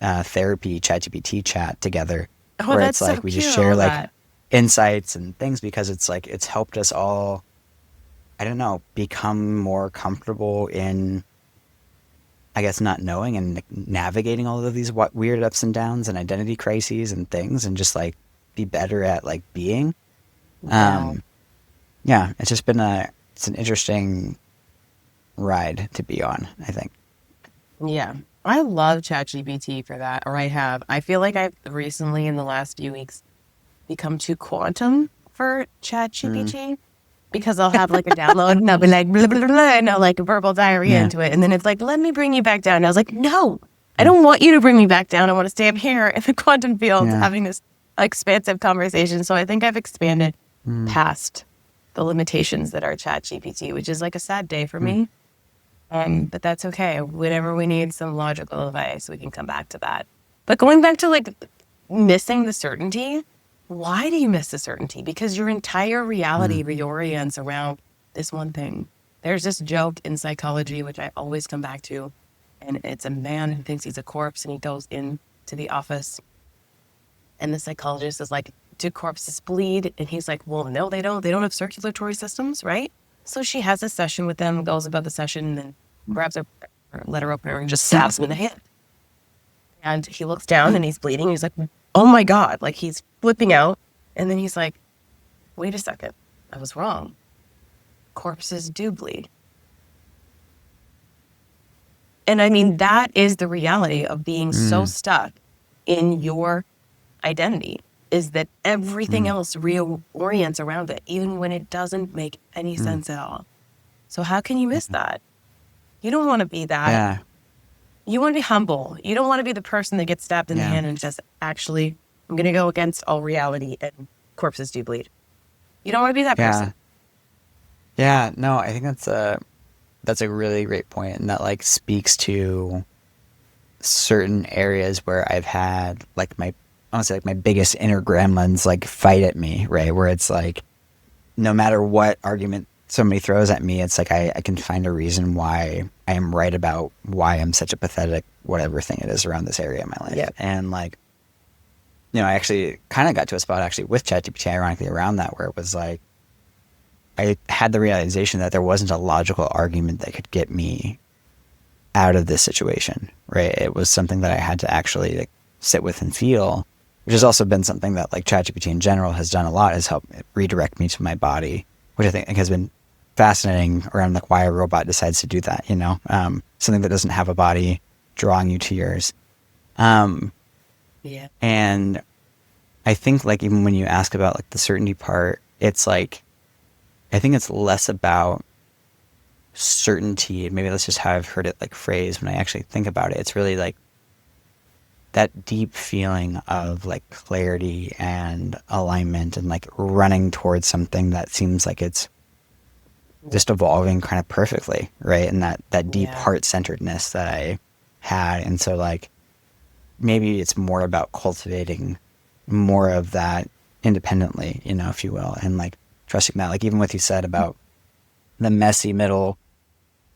B: therapy ChatGPT chat together, where
A: that's
B: it's like
A: so
B: we
A: cute,
B: just share like
A: that.
B: insights and things, because it's like it's helped us all, I don't know, become more comfortable in, I guess, not knowing and navigating all of these weird ups and downs and identity crises and things, and just like be better at like being.
A: Wow.
B: Yeah, it's just been it's an interesting ride to be on, I think.
A: Yeah. I love ChatGPT for that, or I have. I feel like I've recently, in the last few weeks, become too quantum for ChatGPT, because I'll have like a download and I'll be like, blah, blah, blah, blah, and I'll like verbal diarrhea
B: Yeah.
A: into it. And then it's like, let me bring you back down. And I was like, no, I don't want you to bring me back down. I want to stay up here in the quantum field
B: Yeah.
A: having this expansive conversation. So I think I've expanded past the limitations that are ChatGPT, which is like a sad day for me. But that's okay. Whenever we need some logical advice, we can come back to that. But going back to like missing the certainty, why do you miss the certainty? Because your entire reality reorients around this one thing. There's this joke in psychology, which I always come back to, and it's a man who thinks he's a corpse, and he goes into the office, and the psychologist is like, do corpses bleed? And he's like, well, no, they don't. They don't have circulatory systems, right? So she has a session with them, goes about the session, and then grabs her letter opener and just stabs him in the hand. And he looks down and he's bleeding. He's like, oh my God, like he's flipping out. And then he's like, wait a second, I was wrong. Corpses do bleed. And I mean, that is the reality of being so stuck in your identity, is that everything else reorients around it, even when it doesn't make any sense at all. So how can you miss that? You don't want to be that.
B: Yeah.
A: You want to be humble. You don't want to be the person that gets stabbed in the hand and just, actually, I'm going to go against all reality and corpses do bleed. You don't want to be that person.
B: Yeah, no, I think that's a really great point, and that like speaks to certain areas where I've had like honestly like my biggest inner gremlins like fight at me, right? Where it's like, no matter what argument somebody throws at me, it's like I can find a reason why I am right about why I'm such a pathetic whatever thing it is around this area of my life.
A: Yep.
B: And like, I actually kind of got to a spot actually with ChatGPT, ironically, around that, where it was like, I had the realization that there wasn't a logical argument that could get me out of this situation, right? It was something that I had to actually like sit with and feel, which has also been something that like ChatGPT in general has done a lot, has helped redirect me to my body, which I think has been fascinating around like why a robot decides to do that, something that doesn't have a body drawing you to yours.
A: Yeah.
B: And I think like even when you ask about like the certainty part, it's like, I think it's less about certainty. Maybe that's just how I've heard it like phrased when I actually think about it. It's really like that deep feeling of like clarity and alignment and like running towards something that seems like it's just evolving kind of perfectly, right? And that deep heart-centeredness that I had. And so like maybe it's more about cultivating more of that independently, if you will, and like trusting that. Like even what you said about the messy middle,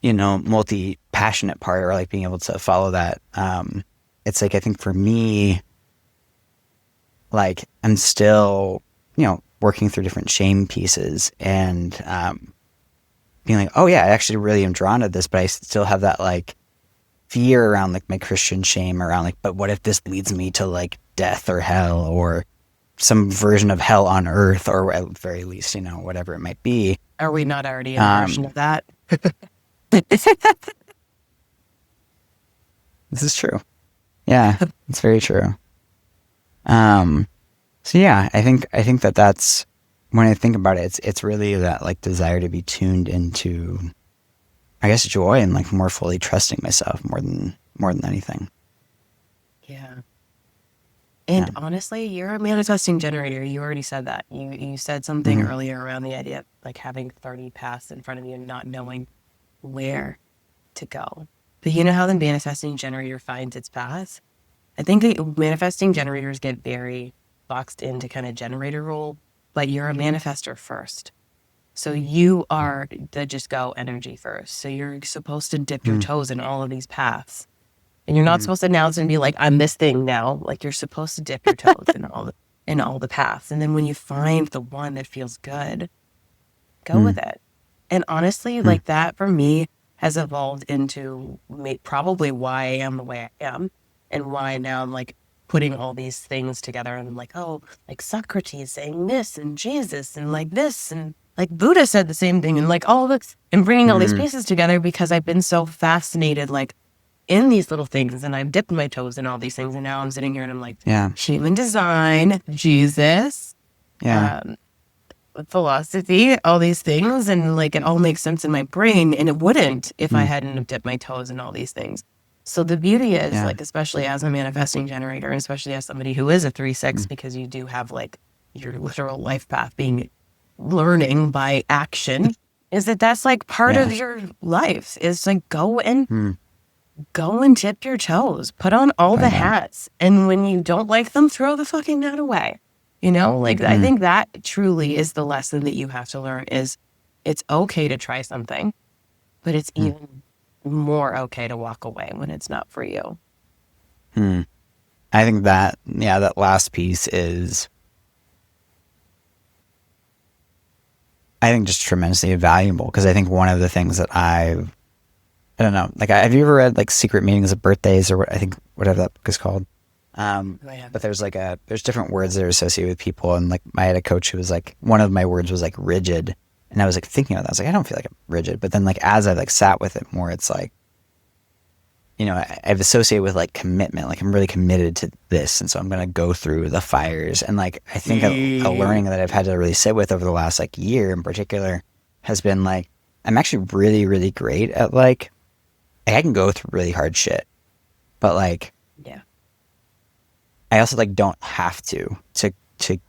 B: multi-passionate part, or like being able to follow that. It's like, I think for me, like I'm still, working through different shame pieces and being like, oh yeah, I actually really am drawn to this, but I still have that like fear around like my Christian shame around like, but what if this leads me to like death or hell or some version of hell on earth, or at the very least, whatever it might be.
A: Are we not already in a version of that?
B: This is true. Yeah, it's very true. So yeah, I think that's, when I think about it, it's really that like desire to be tuned into, I guess, joy and like more fully trusting myself more than anything.
A: Yeah. And honestly, you're a manifesting generator. You already said that. You said something earlier around the idea of like having 30 paths in front of you and not knowing where to go. But you know how the manifesting generator finds its path? I think the manifesting generators get very boxed into kind of generator role, but you're a manifester first. So you are the just go energy first. So you're supposed to dip your toes in all of these paths. And you're not supposed to announce and be like, I'm this thing now. Like you're supposed to dip your toes in all the paths. And then when you find the one that feels good, go with it. And honestly, like that for me has evolved into probably why I am the way I am, and why now I'm like putting all these things together and I'm like, oh, like Socrates saying this and Jesus and like this and like Buddha said the same thing and like all this, and bringing all these pieces together because I've been so fascinated like in these little things, and I've dipped my toes in all these things, and now I'm sitting here and I'm like, human design, Jesus, philosophy, all these things, and like it all makes sense in my brain, and it wouldn't if I hadn't have dipped my toes in all these things. So the beauty is like, especially as a manifesting generator, and especially as somebody who is a 3/6, because you do have like your literal life path being learning by action, is that's like part of your life is like go and tip your toes, put on all the hats, and when you don't like them, throw the fucking net away. Like I think that truly is the lesson that you have to learn is it's okay to try something, but it's even more okay to walk away when it's not for you.
B: I think that, that last piece is, I think, just tremendously valuable, because I think one of the things that I don't know, like, have you ever read like Secret Meanings of Birthdays, or what, I think whatever that book is called? But there's different words that are associated with people, and like I had a coach who was like, one of my words was like rigid, and I was like thinking about that. I was like, I don't feel like I'm rigid, but then like as I like sat with it more, it's like, I've associated with like commitment, like I'm really committed to this, and so I'm gonna go through the fires. And like I think a learning that I've had to really sit with over the last like year in particular has been like, I'm actually really, really great at like I can go through really hard shit, but like I also like don't have to do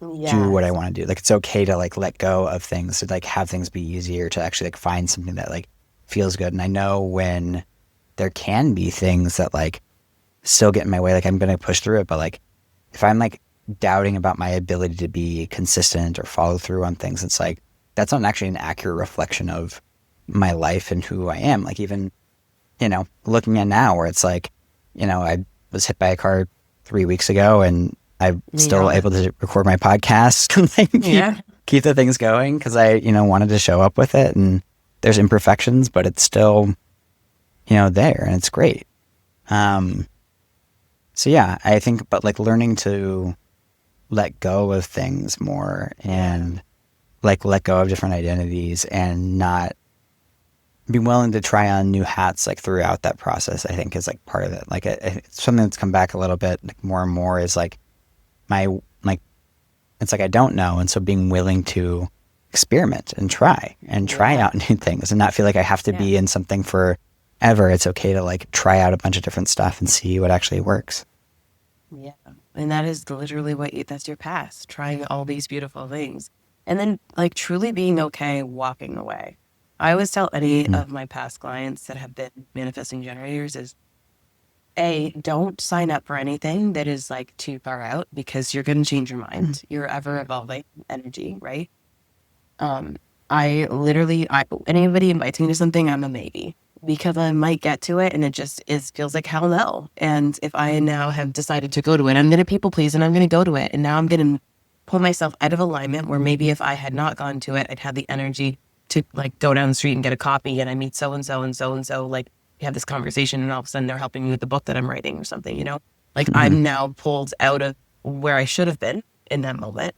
B: what I want to do. Like it's okay to like let go of things, to like have things be easier, to actually like find something that like feels good. And I know when there can be things that like still get in my way, like I'm gonna push through it. But like if I'm like doubting about my ability to be consistent or follow through on things, it's like that's not actually an accurate reflection of my life and who I am. Like even looking at now, where it's like I was hit by a car 3 weeks ago, and I'm still able to record my podcast. keep the things going because I, wanted to show up with it, and there's imperfections, but it's still, there, and it's great. So yeah, I think, but like learning to let go of things more and like let go of different identities and not be willing to try on new hats like throughout that process, I think is like part of it. Like it's something that's come back a little bit like more and more is like my, like, it's like I don't know. And so being willing to experiment and try out new things and not feel like I have to be in something forever. It's okay to like try out a bunch of different stuff and see what actually works.
A: Yeah. And that is literally that's your past, trying all these beautiful things. And then like truly being okay walking away. I always tell any of my past clients that have been manifesting generators is don't sign up for anything that is like too far out because you're going to change your mind. You're ever evolving energy, right? Anybody invites me to something, I'm a maybe because I might get to it and it just feels like hell no. And if I now have decided to go to it, I'm going to people please and I'm going to go to it. And now I'm going to pull myself out of alignment where maybe if I had not gone to it, I'd have the energy to like go down the street and get a coffee and I meet so-and-so and so-and-so, like we have this conversation and all of a sudden they're helping me with the book that I'm writing or something, like I'm now pulled out of where I should have been in that moment.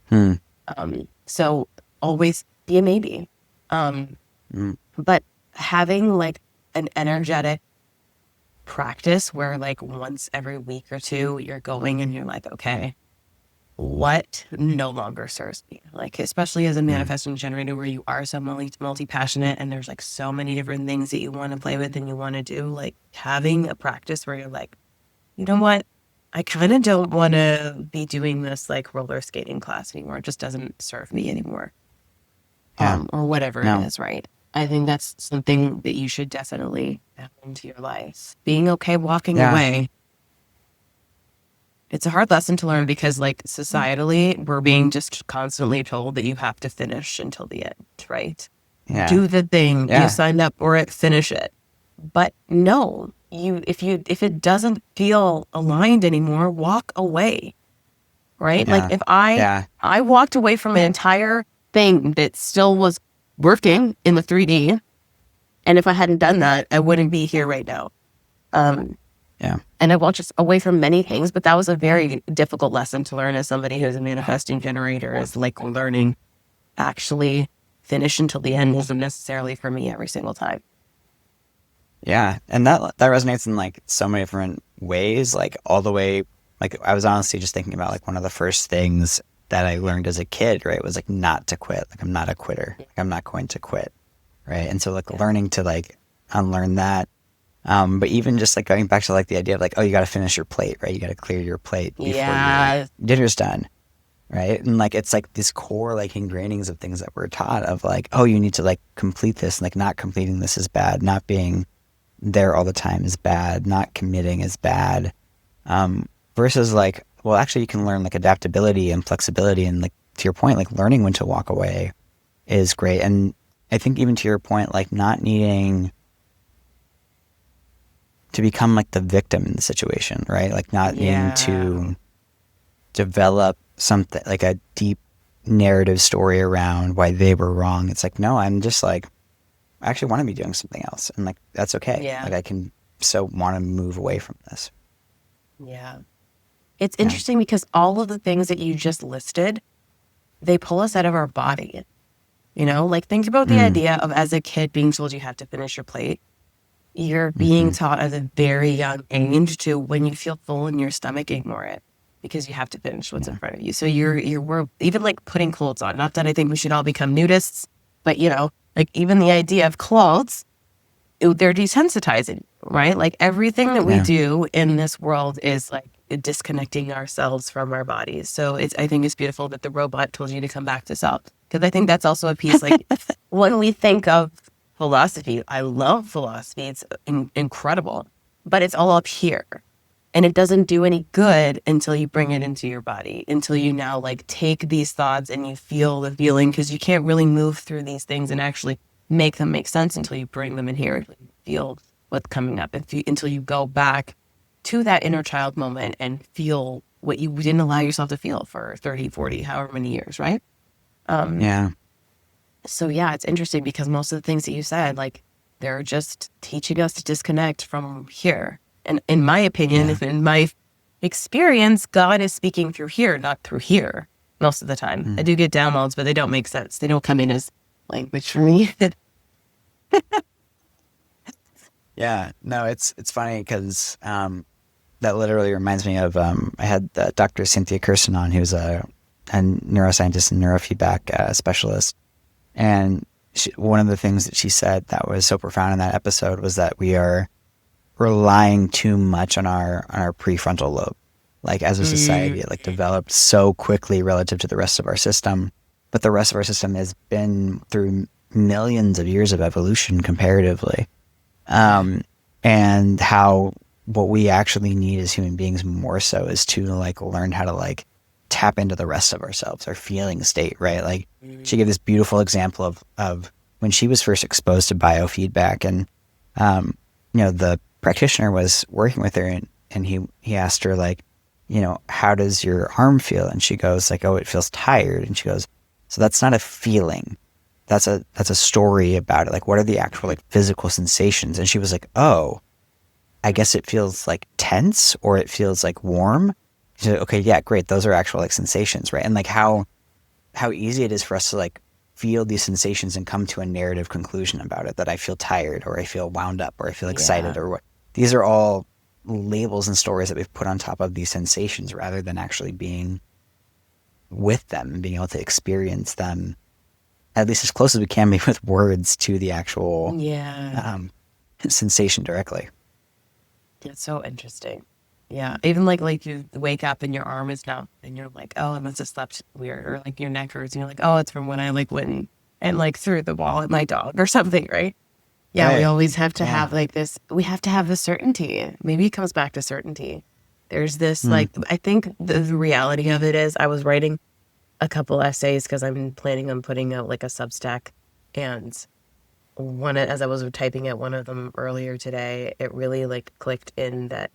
A: So always be a maybe. But having like an energetic practice where like once every week or two you're going and you're like, okay, what no longer serves me? Like, especially as a manifesting generator where you are so multi-passionate and there's like so many different things that you want to play with and you want to do, like having a practice where you're like, you know what? I kind of don't want to be doing this like roller skating class anymore. It just doesn't serve me anymore. Or whatever it is, right? I think that's something that you should definitely have into your life. Being okay walking away. It's a hard lesson to learn because like societally, we're being just constantly told that you have to finish until the end, right? Yeah. Do the thing. You signed up for it, finish it. But no, if it doesn't feel aligned anymore, walk away. Right? Like if I walked away from an entire thing that still was working in the 3D, and if I hadn't done that, I wouldn't be here right now. And I walked just away from many things, but that was a very difficult lesson to learn as somebody who's a manifesting generator, is like learning actually finish until the end isn't necessarily for me every single time.
B: Yeah. And that resonates in like so many different ways, like all the way, like I was honestly just thinking about like one of the first things that I learned as a kid, right, was like not to quit. Like I'm not a quitter. Like I'm not going to quit. Right. And so like learning to like unlearn that. But even just like going back to like the idea of like, oh, you got to finish your plate, right? You got to clear your plate before your dinner's done, right? And like it's like these core like ingrainings of things that we're taught of like, oh, you need to like complete this, and like not completing this is bad, not being there all the time is bad, not committing is bad, versus like, well, actually you can learn like adaptability and flexibility, and like to your point, like learning when to walk away is great. And I think even to your point, like not needing to become like the victim in the situation, right? Like not needing to develop something like a deep narrative story around why they were wrong. It's like, no, I'm just like, I actually want to be doing something else. And like, that's okay. Yeah. Like I can so want to move away from this.
A: Yeah. It's interesting because all of the things that you just listed, they pull us out of our body. Like think about the idea of as a kid being told you have to finish your plate. You're being taught at a very young age to, when you feel full in your stomach, ignore it because you have to finish what's in front of you. So we're even like putting clothes on. Not that I think we should all become nudists, but like even the idea of clothes, they're desensitizing, right? Like everything that we do in this world is like disconnecting ourselves from our bodies. So I think it's beautiful that the robot told you to come back to self, because I think that's also a piece like when we think of philosophy. I love philosophy. It's incredible, but it's all up here. And it doesn't do any good until you bring it into your body, until you now like take these thoughts and you feel the feeling, because you can't really move through these things and actually make them make sense until you bring them in here and feel what's coming up. Until you go back to that inner child moment and feel what you didn't allow yourself to feel for 30, 40, however many years, right?
B: Yeah.
A: So yeah, it's interesting because most of the things that you said, like, they're just teaching us to disconnect from here. And in my opinion,
B: Yeah.
A: if in my experience, God is speaking through here, not through here most of the time. I
B: Mm.
A: do get downloads, but they don't make sense. They don't come in as language for me.
B: Yeah. No, it's funny because that literally reminds me of I had Dr. Cynthia Kirsten on, who's a neuroscientist and neurofeedback specialist, and one of the things that she said that was so profound in that episode was that we are relying too much on our prefrontal lobe. Like as a society, it like developed so quickly relative to the rest of our system, but the rest of our system has been through millions of years of evolution comparatively, and how what we actually need as human beings more so is to like learn how to like tap into the rest of ourselves, our feeling state, right? Like she gave this beautiful example of when she was first exposed to biofeedback, and the practitioner was working with her, and he asked her like, how does your arm feel? And she goes like, oh, it feels tired. And she goes, so that's not a feeling. That's a story about it. Like, what are the actual like physical sensations? And she was like, oh, I guess it feels like tense or it feels like warm. She said, okay, yeah, great. Those are actual like sensations, right? And like how easy it is for us to like feel these sensations and come to a narrative conclusion about it, that I feel tired or I feel wound up or I feel excited
A: Yeah.
B: or what. These are all labels and stories that we've put on top of these sensations rather than actually being with them and being able to experience them at least as close as we can be with words to the actual
A: Yeah.
B: sensation directly.
A: It's so interesting. Yeah. Even like you wake up and your arm is numb and you're like, oh, I must have slept weird. Or like your neck hurts and you're like, oh, it's from when I like went and like threw the ball at my dog or something, right? Yeah, we
B: Right.
A: always have to
B: Yeah.
A: have like this, we have to have the certainty. Maybe it comes back to certainty. There's this
B: Mm.
A: like, I think the reality of it is I was writing a couple essays because I'm planning on putting out like a Substack. And as I was typing out one of them earlier today, it really like clicked in that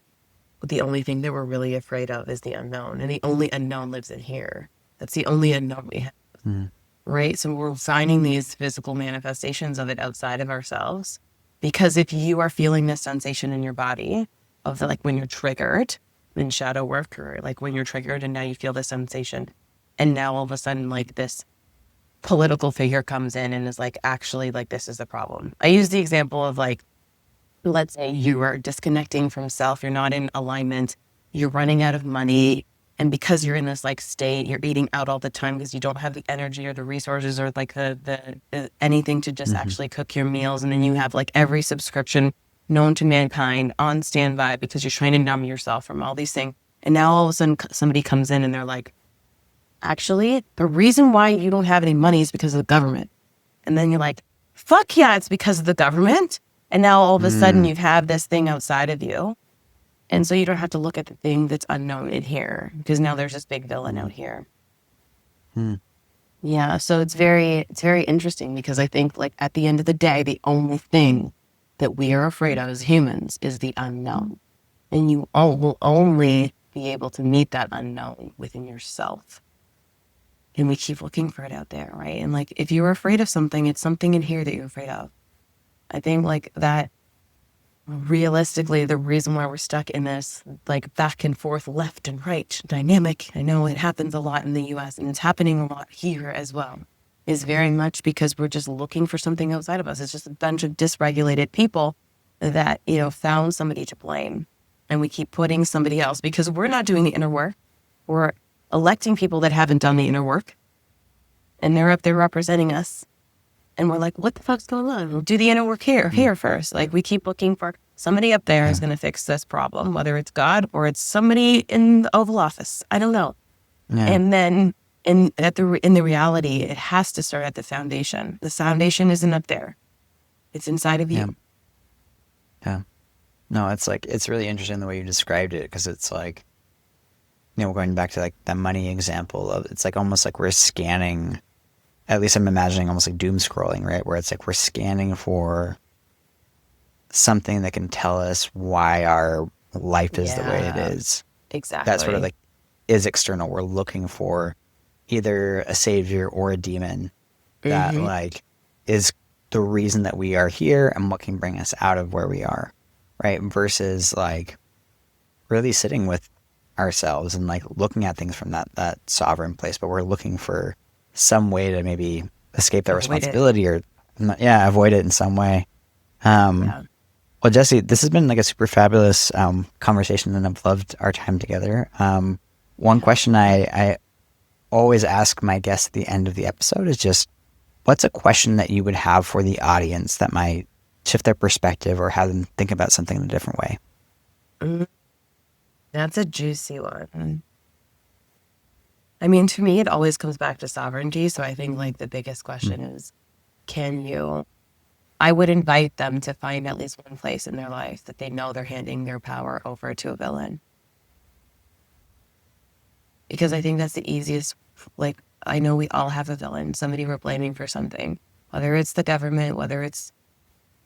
A: the only thing that we're really afraid of is the unknown. And the only unknown lives in here. That's the only unknown we have.
B: Mm.
A: Right? So we're finding these physical manifestations of it outside of ourselves. Because if you are feeling this sensation in your body of the, like when you're triggered in shadow work, or like when you're triggered and now you feel this sensation, and now all of a sudden like this political figure comes in and is like, actually, like this is the problem. I use the example of like, let's say you are disconnecting from self, you're not in alignment, you're running out of money. And because you're in this like state, you're eating out all the time because you don't have the energy or the resources or like the anything to just
B: Mm-hmm.
A: actually cook your meals. And then you have like every subscription known to mankind on standby because you're trying to numb yourself from all these things. And now all of a sudden somebody comes in and they're like, actually, the reason why you don't have any money is because of the government. And then you're like, fuck yeah, it's because of the government. And now all of a sudden
B: Mm.
A: you have this thing outside of you. And so you don't have to look at the thing that's unknown in here because now there's this big villain out here.
B: Mm.
A: Yeah. So it's very interesting because I think like at the end of the day, the only thing that we are afraid of as humans is the unknown. And you will only be able to meet that unknown within yourself. And we keep looking for it out there, right? And like if you're afraid of something, it's something in here that you're afraid of. I think like that realistically, the reason why we're stuck in this like back and forth, left and right dynamic, I know it happens a lot in the US and it's happening a lot here as well, is very much because we're just looking for something outside of us. It's just a bunch of dysregulated people that, found somebody to blame. And we keep putting somebody else because we're not doing the inner work. We're electing people that haven't done the inner work. And they're up there representing us. And we're like, what the fuck's going on? We'll do the inner work here first. Like we keep looking for somebody up there is going to fix this problem, whether it's God or it's somebody in the Oval Office. I don't know.
B: Yeah.
A: And then in the reality, it has to start at the foundation. The foundation isn't up there. It's inside of you.
B: Yeah. Yeah. No, it's really interesting the way you described it, because it's like, going back to like that money example of, it's like almost like we're scanning, at least I'm imagining almost like doom scrolling, right? Where it's like we're scanning for something that can tell us why our life is the way it
A: Yeah,
B: is.
A: exactly.
B: That sort of like is external. We're looking for either a savior or a demon that
A: Mm-hmm.
B: like is the reason that we are here and what can bring us out of where we are, right? Versus like really sitting with ourselves and like looking at things from that sovereign place, but we're looking for some way to maybe escape that
A: Avoid it.
B: responsibility or avoid it in some way. Um,
A: Yeah.
B: well, Jesse, this has been like a super fabulous conversation, and I've loved our time together. One
A: Yeah.
B: question I always ask my guests at the end of the episode is just, what's a question that you would have for the audience that might shift their perspective or have them think about something in a different way?
A: Mm, that's a juicy one. I mean, to me, it always comes back to sovereignty. So I think like the biggest
B: Mm.
A: question is, can you? I would invite them to find at least one place in their life that they know they're handing their power over to a villain. Because I think that's the easiest. Like, I know we all have a villain, somebody we're blaming for something, whether it's the government, whether it's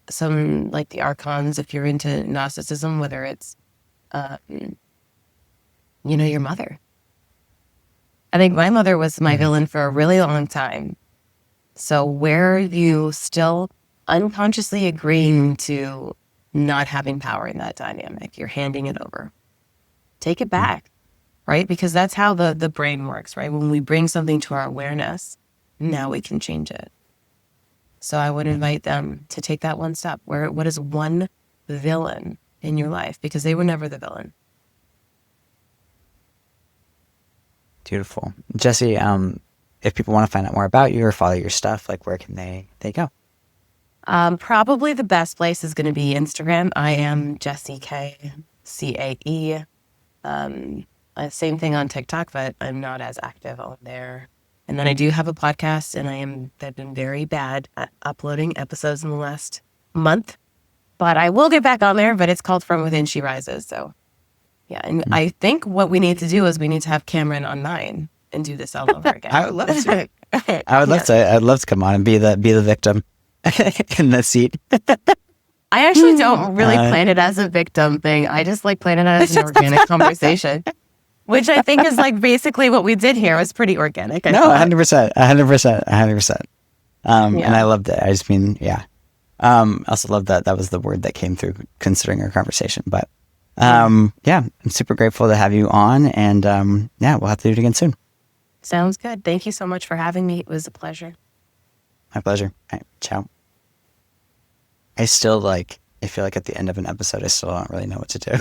A: some like the archons, if you're into Gnosticism, whether it's, your mother. I think my mother was my
B: Mm.
A: villain for a really long time. So where are you still unconsciously agreeing to not having power in that dynamic? You're handing it over. Take it
B: Mm.
A: back, right? Because that's how the brain works, right? When we bring something to our awareness, now we can change it. So I would invite them to take that one step. What is one villain in your life? Because they were never the villain.
B: Beautiful. Jesse, if people want to find out more about you or follow your stuff, like where can they go?
A: Probably the best place is going to be Instagram. I am Jessie Cae, Cae. Same thing on TikTok, but I'm not as active on there. And then I do have a podcast, and I've been very bad at uploading episodes in the last month, but I will get back on there. But it's called From Within She Rises. So yeah, and
B: Mm.
A: I think what we need to do is we need to have Cameron on mine and do this all over again.
B: I would love to. I would love
A: Yeah.
B: to. I'd love to come on and be the victim in the seat.
A: I actually don't really plan it as a victim thing. I just like plan it as an organic conversation, which I think is like basically what we did here. It was pretty organic. I
B: No,
A: thought.
B: 100%, 100%, 100%. And
A: Yeah.
B: I loved it. I just mean, yeah. I also love that that was the word that came through considering our conversation. But I'm super grateful to have you on, and we'll have to do it again soon.
A: Sounds good. Thank you so much for having me. It was a pleasure.
B: My pleasure. All right, ciao. I feel like at the end of an episode, I still don't really know what to do.